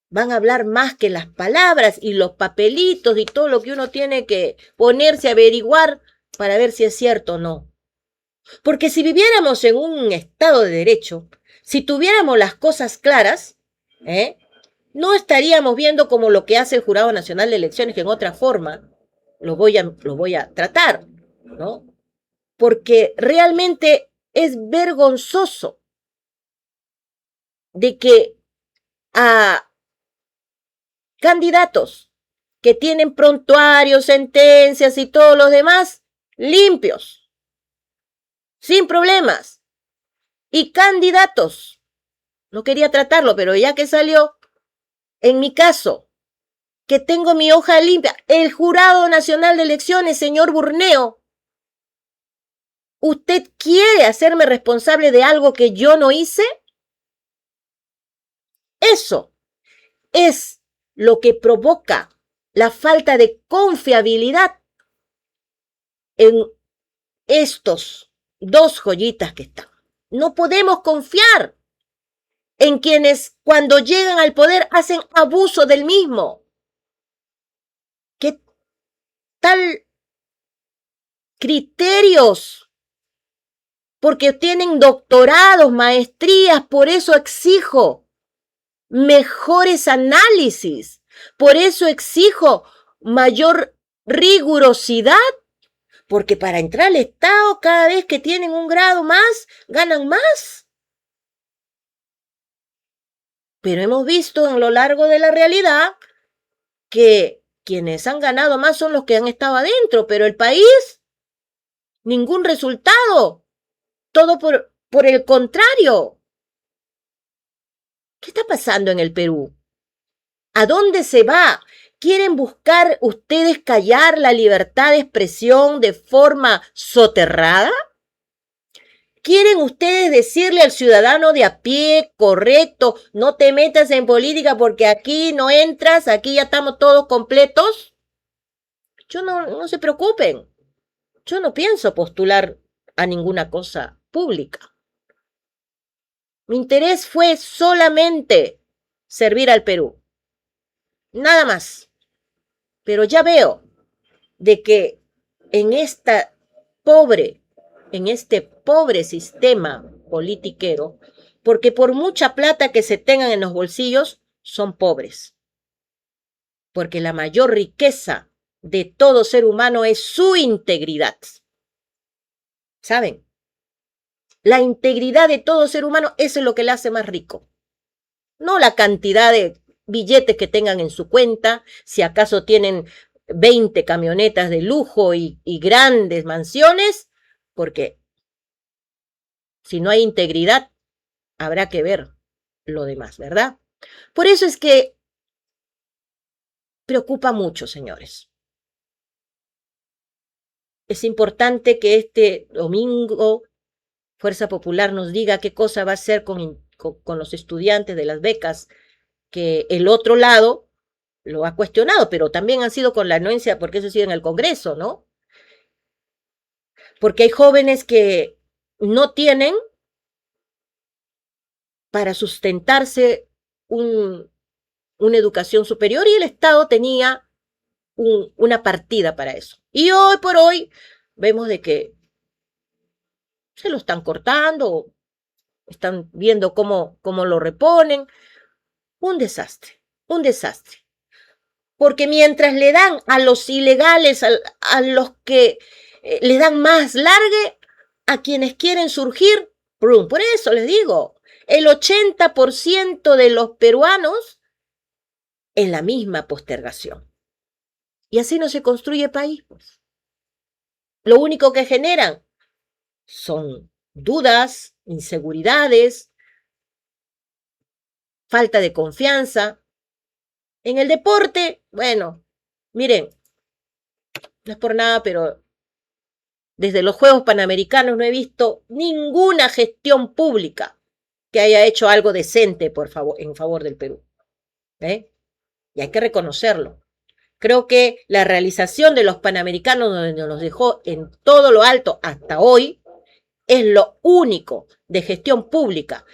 van a hablar más que las palabras y los papelitos y todo lo que uno tiene que ponerse a averiguar para ver si es cierto o no. Porque si viviéramos en un Estado de Derecho, si tuviéramos las cosas claras, no estaríamos viendo como lo que hace el Jurado Nacional de Elecciones, que en otra forma lo voy a tratar, ¿no? Porque realmente es vergonzoso de que a candidatos que tienen prontuarios, sentencias y todos los demás limpios, sin problemas, y candidatos, no quería tratarlo, pero ya que salió, en mi caso, que tengo mi hoja limpia, el Jurado Nacional de Elecciones, señor Burneo, ¿usted quiere hacerme responsable de algo que yo no hice? Eso es lo que provoca la falta de confiabilidad en estos dos joyitas que están. No podemos confiar en quienes cuando llegan al poder hacen abuso del mismo. ¿Qué tal criterios? Porque tienen doctorados, maestrías, por eso exijo mejores análisis, por eso exijo mayor rigurosidad, porque para entrar al Estado cada vez que tienen un grado más, ganan más. Pero hemos visto en lo largo de la realidad que quienes han ganado más son los que han estado adentro, pero el país, ningún resultado, todo por el contrario. ¿Qué está pasando en el Perú? ¿A dónde se va? ¿Quieren buscar ustedes callar la libertad de expresión de forma soterrada? ¿Quieren ustedes decirle al ciudadano de a pie, correcto, no te metas en política porque aquí no entras, aquí ya estamos todos completos? No se preocupen. Yo no pienso postular a ninguna cosa pública. Mi interés fue solamente servir al Perú. Nada más. Pero ya veo de que en este pobre sistema politiquero, porque por mucha plata que se tengan en los bolsillos, son pobres. Porque la mayor riqueza de todo ser humano es su integridad. ¿Saben? La integridad de todo ser humano, eso es lo que le hace más rico. No la cantidad de billetes que tengan en su cuenta, si acaso tienen 20 camionetas de lujo y grandes mansiones, porque si no hay integridad, habrá que ver lo demás, ¿verdad? Por eso es que preocupa mucho, señores. Es importante que este domingo Fuerza Popular nos diga qué cosa va a hacer con los estudiantes de las becas, que el otro lado lo ha cuestionado, pero también han sido con la anuencia, porque eso ha sido en el Congreso, ¿no? Porque hay jóvenes que no tienen para sustentarse una educación superior y el Estado tenía una partida para eso. Y hoy por hoy vemos de que se lo están cortando, están viendo cómo lo reponen. Un desastre, un desastre. Porque mientras le dan a los ilegales, a los que le dan más largue, a quienes quieren surgir, por eso les digo, el 80% de los peruanos en la misma postergación. Y así no se construye país, pues. Lo único que generan son dudas, inseguridades, falta de confianza. En el deporte, bueno, miren, no es por nada, pero desde los Juegos Panamericanos no he visto ninguna gestión pública que haya hecho algo decente en favor del Perú. Y hay que reconocerlo. Creo que la realización de los Panamericanos, donde nos dejó en todo lo alto hasta hoy, es lo único de gestión pública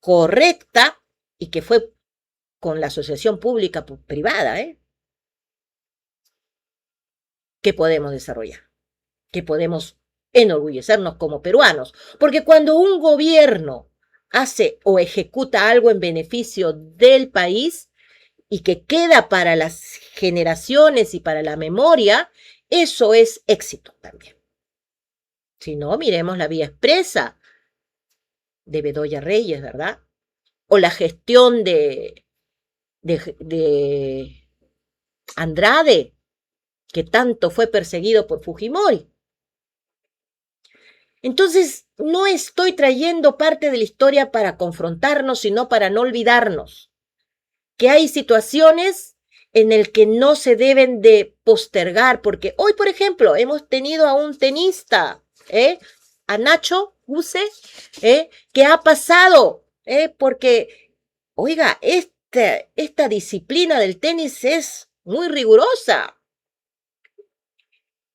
correcta y que fue con la asociación pública privada, que podemos desarrollar, que podemos enorgullecernos como peruanos. Porque cuando un gobierno hace o ejecuta algo en beneficio del país y que queda para las generaciones y para la memoria, eso es éxito también. Si no, miremos la vía expresa de Bedoya Reyes, ¿verdad? O la gestión de Andrade, que tanto fue perseguido por Fujimori. Entonces, no estoy trayendo parte de la historia para confrontarnos, sino para no olvidarnos que hay situaciones en las que no se deben de postergar, porque hoy, por ejemplo, hemos tenido a un tenista, a Nacho Guse, que ha pasado, porque, oiga, esta disciplina del tenis es muy rigurosa.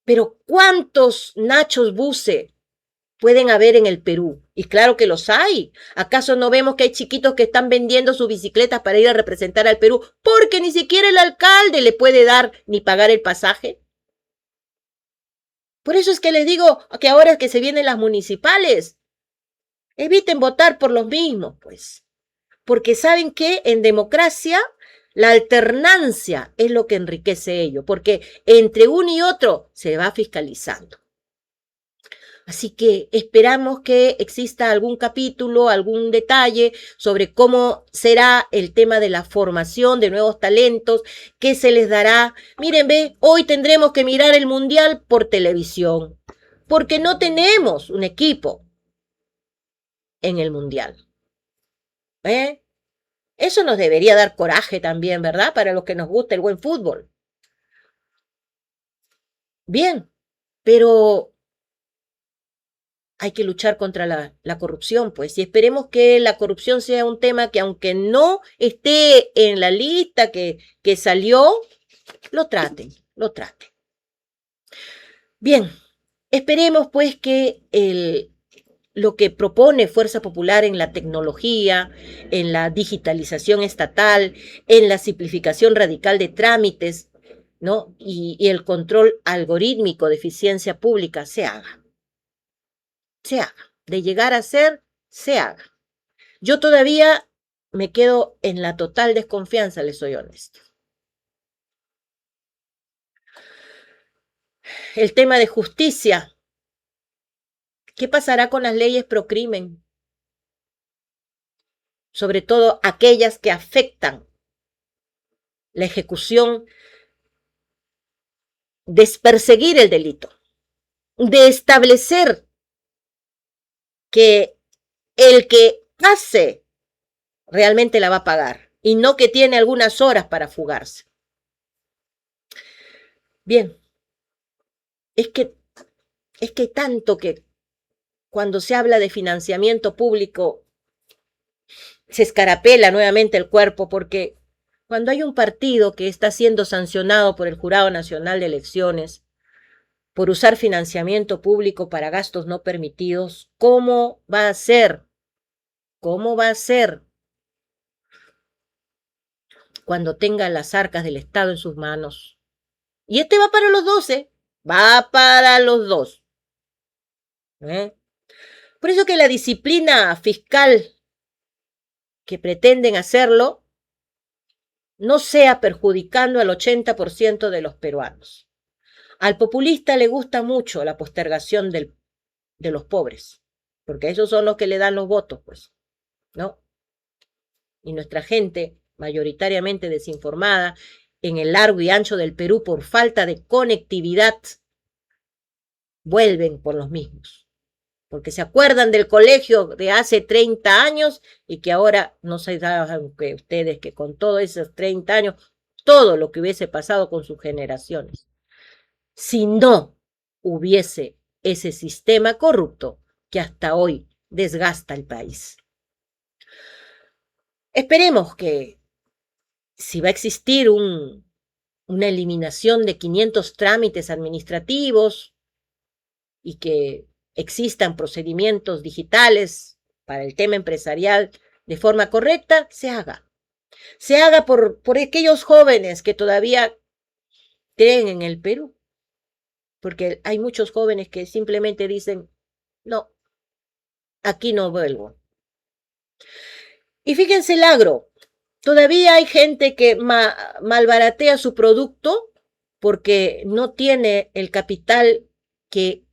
Pero ¿cuántos Nachos Guse pueden haber en el Perú? Y claro que los hay. ¿Acaso no vemos que hay chiquitos que están vendiendo sus bicicletas para ir a representar al Perú porque ni siquiera el alcalde le puede dar ni pagar el pasaje? Por eso es que les digo que ahora que se vienen las municipales, eviten votar por los mismos, pues. Porque saben que en democracia la alternancia es lo que enriquece ello, porque entre uno y otro se va fiscalizando. Así que esperamos que exista algún capítulo, algún detalle sobre cómo será el tema de la formación de nuevos talentos, qué se les dará. Miren, hoy tendremos que mirar el Mundial por televisión, porque no tenemos un equipo en el Mundial. ¿eh? Eso nos debería dar coraje también, ¿verdad? Para los que nos gusta el buen fútbol. Bien, pero hay que luchar contra la corrupción, pues, y esperemos que la corrupción sea un tema que, aunque no esté en la lista que salió, lo traten, lo traten. Bien, esperemos pues que lo que propone Fuerza Popular en la tecnología, en la digitalización estatal, en la simplificación radical de trámites, ¿no? Y el control algorítmico de eficiencia pública se haga. Se haga. De llegar a ser, se haga. Yo todavía me quedo en la total desconfianza, les soy honesto. El tema de justicia. ¿Qué pasará con las leyes pro crimen? Sobre todo aquellas que afectan la ejecución de perseguir el delito, de establecer que el que hace realmente la va a pagar y no que tiene algunas horas para fugarse. Bien, es que tanto que cuando se habla de financiamiento público se escarapela nuevamente el cuerpo, porque cuando hay un partido que está siendo sancionado por el Jurado Nacional de Elecciones por usar financiamiento público para gastos no permitidos, ¿cómo va a ser? ¿Cómo va a ser cuando tenga las arcas del Estado en sus manos? Y este va para los 12, va para los dos. Por eso que la disciplina fiscal que pretenden hacerlo no sea perjudicando al 80% de los peruanos. Al populista le gusta mucho la postergación de los pobres, porque esos son los que le dan los votos, pues, ¿no? Y nuestra gente, mayoritariamente desinformada, en el largo y ancho del Perú por falta de conectividad, vuelven por los mismos, porque se acuerdan del colegio de hace 30 años y que ahora no se saben que ustedes que con todos esos 30 años, todo lo que hubiese pasado con sus generaciones, si no hubiese ese sistema corrupto que hasta hoy desgasta el país. Esperemos que si va a existir una eliminación de 500 trámites administrativos y que existan procedimientos digitales para el tema empresarial de forma correcta, se haga. Se haga por aquellos jóvenes que todavía creen en el Perú. Porque hay muchos jóvenes que simplemente dicen, no, aquí no vuelvo. Y fíjense el agro. Todavía hay gente que malbaratea su producto porque no tiene el capital que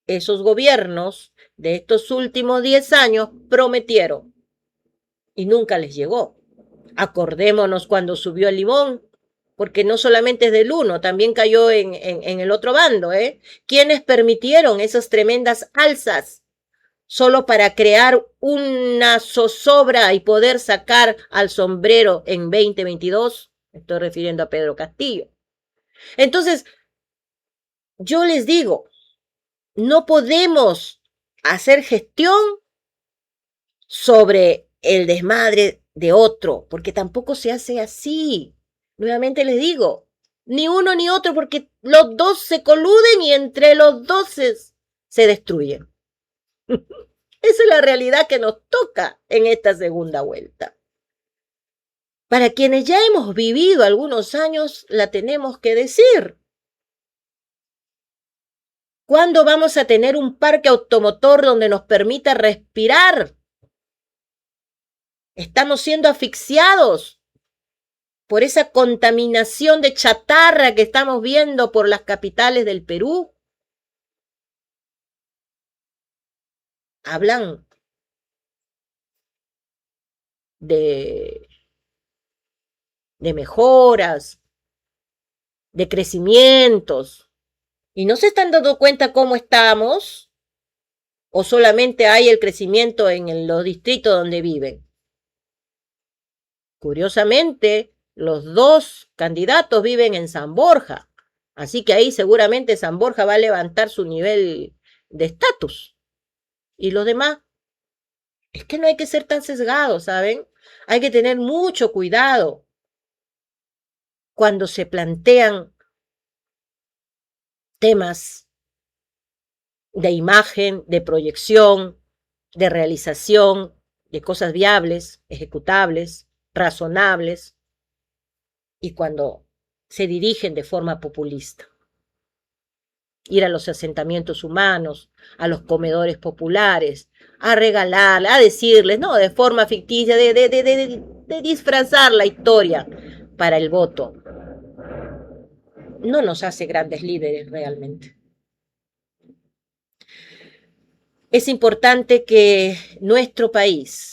esos gobiernos de estos últimos 10 años prometieron y nunca les llegó. Acordémonos cuando subió el limón, porque no solamente es del uno, también cayó en el otro bando, ¿eh? ¿Quiénes permitieron esas tremendas alzas solo para crear una zozobra y poder sacar al sombrero en 2022? Estoy refiriendo a Pedro Castillo. Entonces, yo les digo, no podemos hacer gestión sobre el desmadre de otro, porque tampoco se hace así. Nuevamente les digo, ni uno ni otro, porque los dos se coluden y entre los dos se destruyen. Esa es la realidad que nos toca en esta segunda vuelta. Para quienes ya hemos vivido algunos años, la tenemos que decir. ¿Cuándo vamos a tener un parque automotor donde nos permita respirar? Estamos siendo asfixiados por esa contaminación de chatarra que estamos viendo por las capitales del Perú. Hablan de mejoras, de crecimientos, y no se están dando cuenta cómo estamos, o solamente hay el crecimiento en los distritos donde viven. Curiosamente, los dos candidatos viven en San Borja, así que ahí seguramente San Borja va a levantar su nivel de estatus. Y los demás, es que no hay que ser tan sesgados, ¿saben? Hay que tener mucho cuidado cuando se plantean temas de imagen, de proyección, de realización, de cosas viables, ejecutables, razonables, y cuando se dirigen de forma populista. Ir a los asentamientos humanos, a los comedores populares, a regalar, a decirles, no, de forma ficticia, de disfrazar la historia para el voto. No nos hace grandes líderes realmente. Es importante que nuestro país,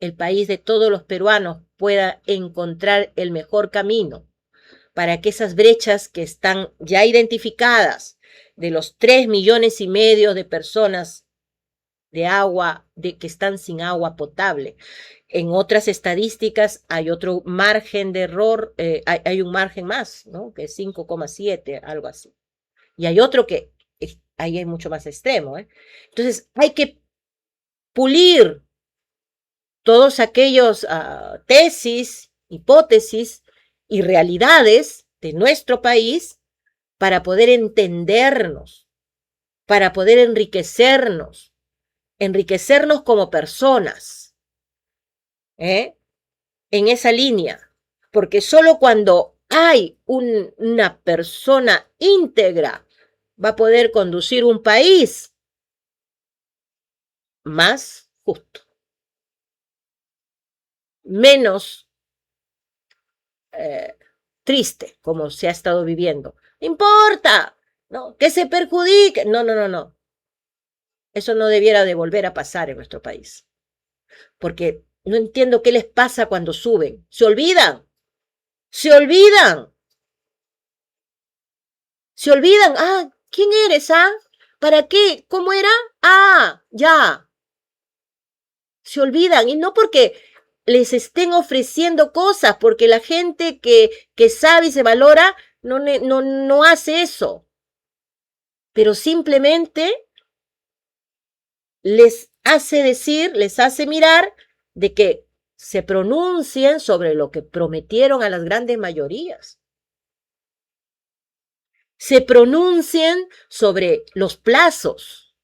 el país de todos los peruanos, pueda encontrar el mejor camino para que esas brechas que están ya identificadas de los 3,5 millones de personas de agua, que están sin agua potable. En otras estadísticas hay otro margen de error, hay un margen más, ¿no? Que es 5,7, algo así. Y hay otro que ahí es mucho más extremo, ¿eh? Entonces hay que pulir todos aquellos tesis, hipótesis y realidades de nuestro país para poder entendernos, para poder enriquecernos como personas, en esa línea, porque solo cuando hay una persona íntegra va a poder conducir un país más justo, menos triste, como se ha estado viviendo. No importa, ¿no? Que se perjudique. No. Eso no debiera de volver a pasar en nuestro país. Porque no entiendo qué les pasa cuando suben. Se olvidan. ¿Quién eres? ¿Para qué? ¿Cómo era? Ya. Se olvidan. Y no porque les estén ofreciendo cosas, porque la gente que sabe y se valora no hace eso. Pero simplemente les hace mirar de que se pronuncien sobre lo que prometieron a las grandes mayorías. Se pronuncien sobre los plazos.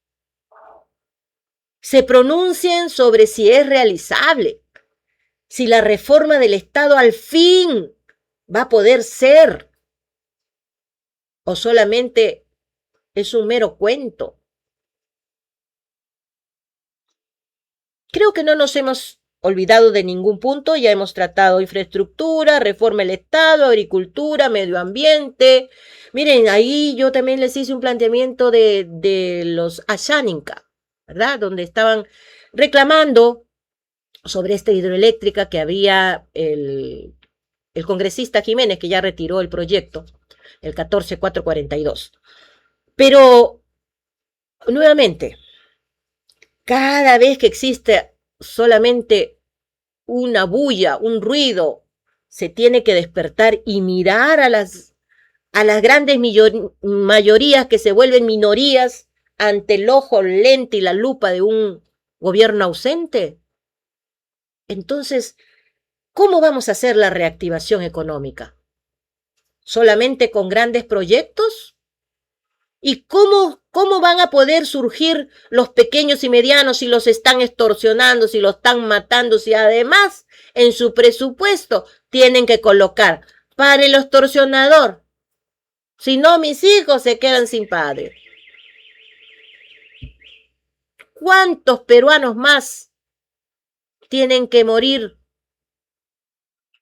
Se pronuncien sobre si es realizable, si la reforma del Estado al fin va a poder ser o solamente es un mero cuento. Creo que no nos hemos olvidado de ningún punto, ya hemos tratado infraestructura, reforma del Estado, agricultura, medio ambiente. Miren, ahí yo también les hice un planteamiento de los Ashaninka, ¿verdad? Donde estaban reclamando sobre esta hidroeléctrica que había el congresista Jiménez, que ya retiró el proyecto, el 14442. Pero, nuevamente, cada vez que existe solamente una bulla, un ruido, se tiene que despertar y mirar a las grandes mayorías que se vuelven minorías ante el ojo lente y la lupa de un gobierno ausente. Entonces, ¿cómo vamos a hacer la reactivación económica? ¿Solamente con grandes proyectos? ¿Y cómo van a poder surgir los pequeños y medianos si los están extorsionando, si los están matando, si además en su presupuesto tienen que colocar para el extorsionador? Si no, mis hijos se quedan sin padre. ¿Cuántos peruanos más tienen que morir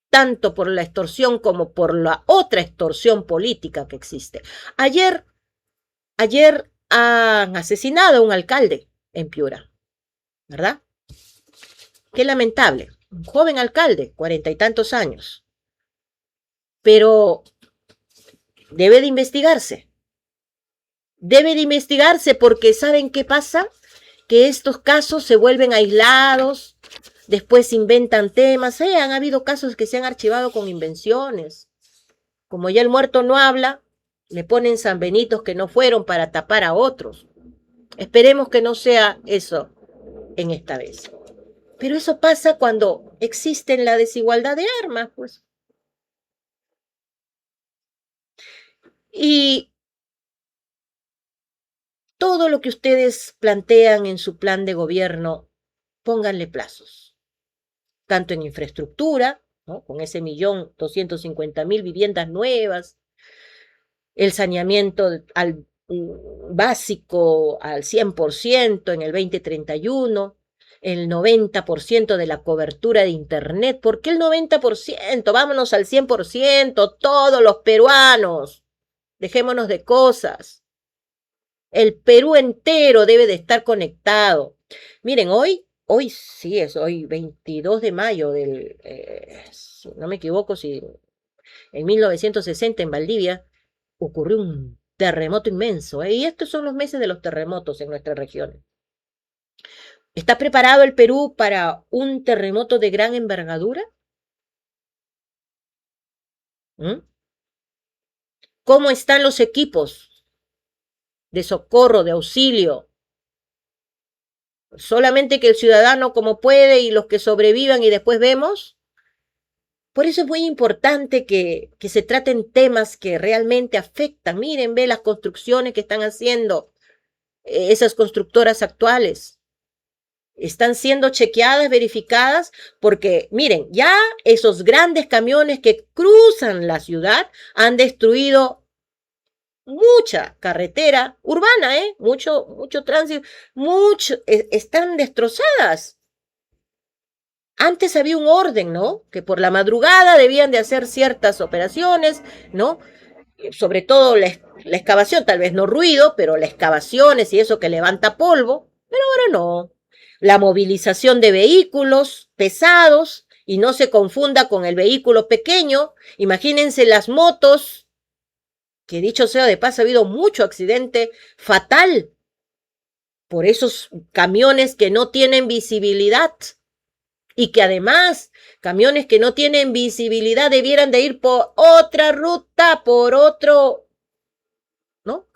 tanto por la extorsión como por la otra extorsión política que existe? Ayer han asesinado a un alcalde en Piura, ¿verdad? Qué lamentable. Un joven alcalde, 40 y tantos años. Pero debe de investigarse. Debe de investigarse porque ¿saben qué pasa? Que estos casos se vuelven aislados, después inventan temas. Han habido casos que se han archivado con invenciones. Como ya el muerto no habla, le ponen sanbenitos que no fueron para tapar a otros. Esperemos que no sea eso en esta vez. Pero eso pasa cuando existe la desigualdad de armas, pues. Y todo lo que ustedes plantean en su plan de gobierno, pónganle plazos. Tanto en infraestructura, ¿no? Con ese 1.250.000 viviendas nuevas, el saneamiento al básico al 100% en el 2031, el 90% de la cobertura de Internet. ¿Por qué el 90%? Vámonos al 100%, todos los peruanos. Dejémonos de cosas. El Perú entero debe de estar conectado. Miren, hoy sí es hoy 22 de mayo si no me equivoco, si en 1960 en Valdivia ocurrió un terremoto inmenso, y estos son los meses de los terremotos en nuestra región. ¿Está preparado el Perú para un terremoto de gran envergadura? ¿Cómo están los equipos de socorro, de auxilio? Solamente que el ciudadano como puede y los que sobrevivan y después vemos. Por eso es muy importante que se traten temas que realmente afectan. Miren, ve las construcciones que están haciendo esas constructoras actuales. Están siendo chequeadas, verificadas, porque miren, ya esos grandes camiones que cruzan la ciudad han destruido mucha carretera urbana, mucho tránsito, están destrozadas. Antes había un orden, ¿no? Que por la madrugada debían de hacer ciertas operaciones, ¿no? Sobre todo la excavación, tal vez no ruido, pero las excavaciones y eso que levanta polvo, pero ahora no. La movilización de vehículos pesados, y no se confunda con el vehículo pequeño. Imagínense las motos, que dicho sea de paso, ha habido mucho accidente fatal por esos camiones que no tienen visibilidad. Y que además, camiones que no tienen visibilidad debieran de ir por otra ruta, por otro, ¿no?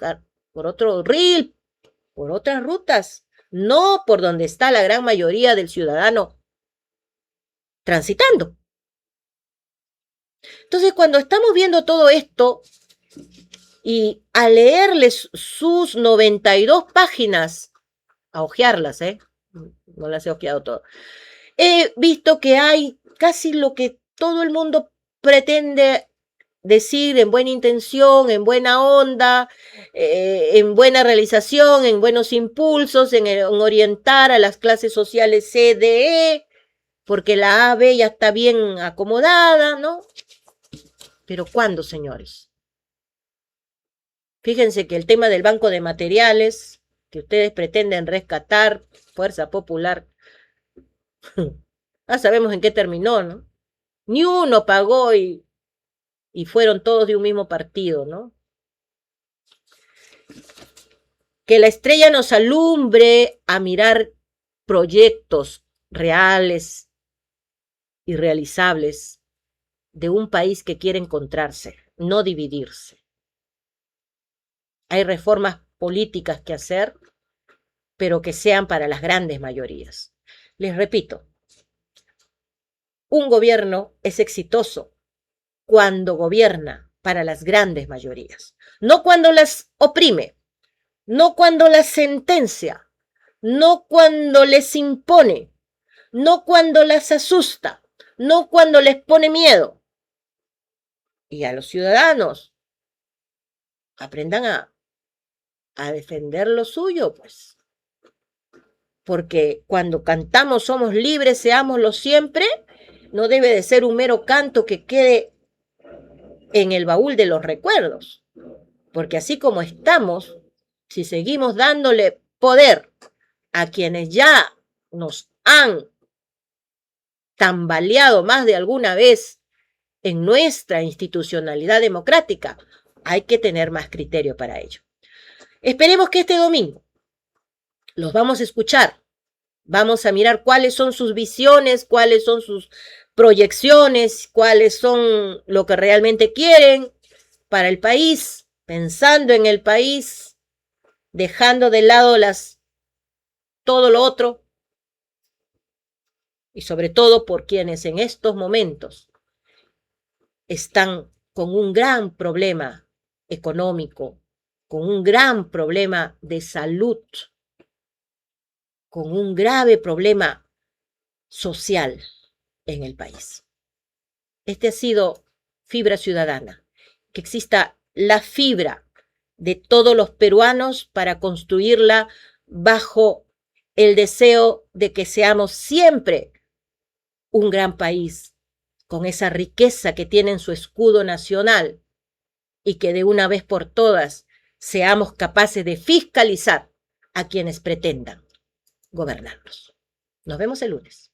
Por otro ril, por otras rutas, no por donde está la gran mayoría del ciudadano transitando. Entonces, cuando estamos viendo todo esto y a leerles sus 92 páginas, a hojearlas, no las he hojeado todo, he visto que hay casi lo que todo el mundo pretende decir en buena intención, en buena onda, en buena realización, en buenos impulsos, en orientar a las clases sociales C, D, E, porque la A, B ya está bien acomodada, ¿no? Pero ¿cuándo, señores? Fíjense que el tema del banco de materiales que ustedes pretenden rescatar, Fuerza Popular, ya sabemos en qué terminó, ¿no? Ni uno pagó y fueron todos de un mismo partido, ¿no? Que la estrella nos alumbre a mirar proyectos reales y realizables de un país que quiere encontrarse, no dividirse. Hay reformas políticas que hacer, pero que sean para las grandes mayorías. Les repito, un gobierno es exitoso cuando gobierna para las grandes mayorías, no cuando las oprime, no cuando las sentencia, no cuando les impone, no cuando las asusta, no cuando les pone miedo. Y a los ciudadanos, aprendan a defender lo suyo, pues. Porque cuando cantamos somos libres, seámoslo siempre, no debe de ser un mero canto que quede en el baúl de los recuerdos. Porque así como estamos, si seguimos dándole poder a quienes ya nos han tambaleado más de alguna vez en nuestra institucionalidad democrática, hay que tener más criterio para ello. Esperemos que este domingo los vamos a escuchar Vamos a mirar cuáles son sus visiones, cuáles son sus proyecciones, cuáles son lo que realmente quieren para el país, pensando en el país, dejando de lado todo lo otro, y sobre todo por quienes en estos momentos están con un gran problema económico, con un gran problema de salud, con un grave problema social en el país. Este ha sido Fibra Ciudadana, que exista la fibra de todos los peruanos para construirla bajo el deseo de que seamos siempre un gran país, con esa riqueza que tiene en su escudo nacional, y que de una vez por todas seamos capaces de fiscalizar a quienes pretendan gobernarnos. Nos vemos el lunes.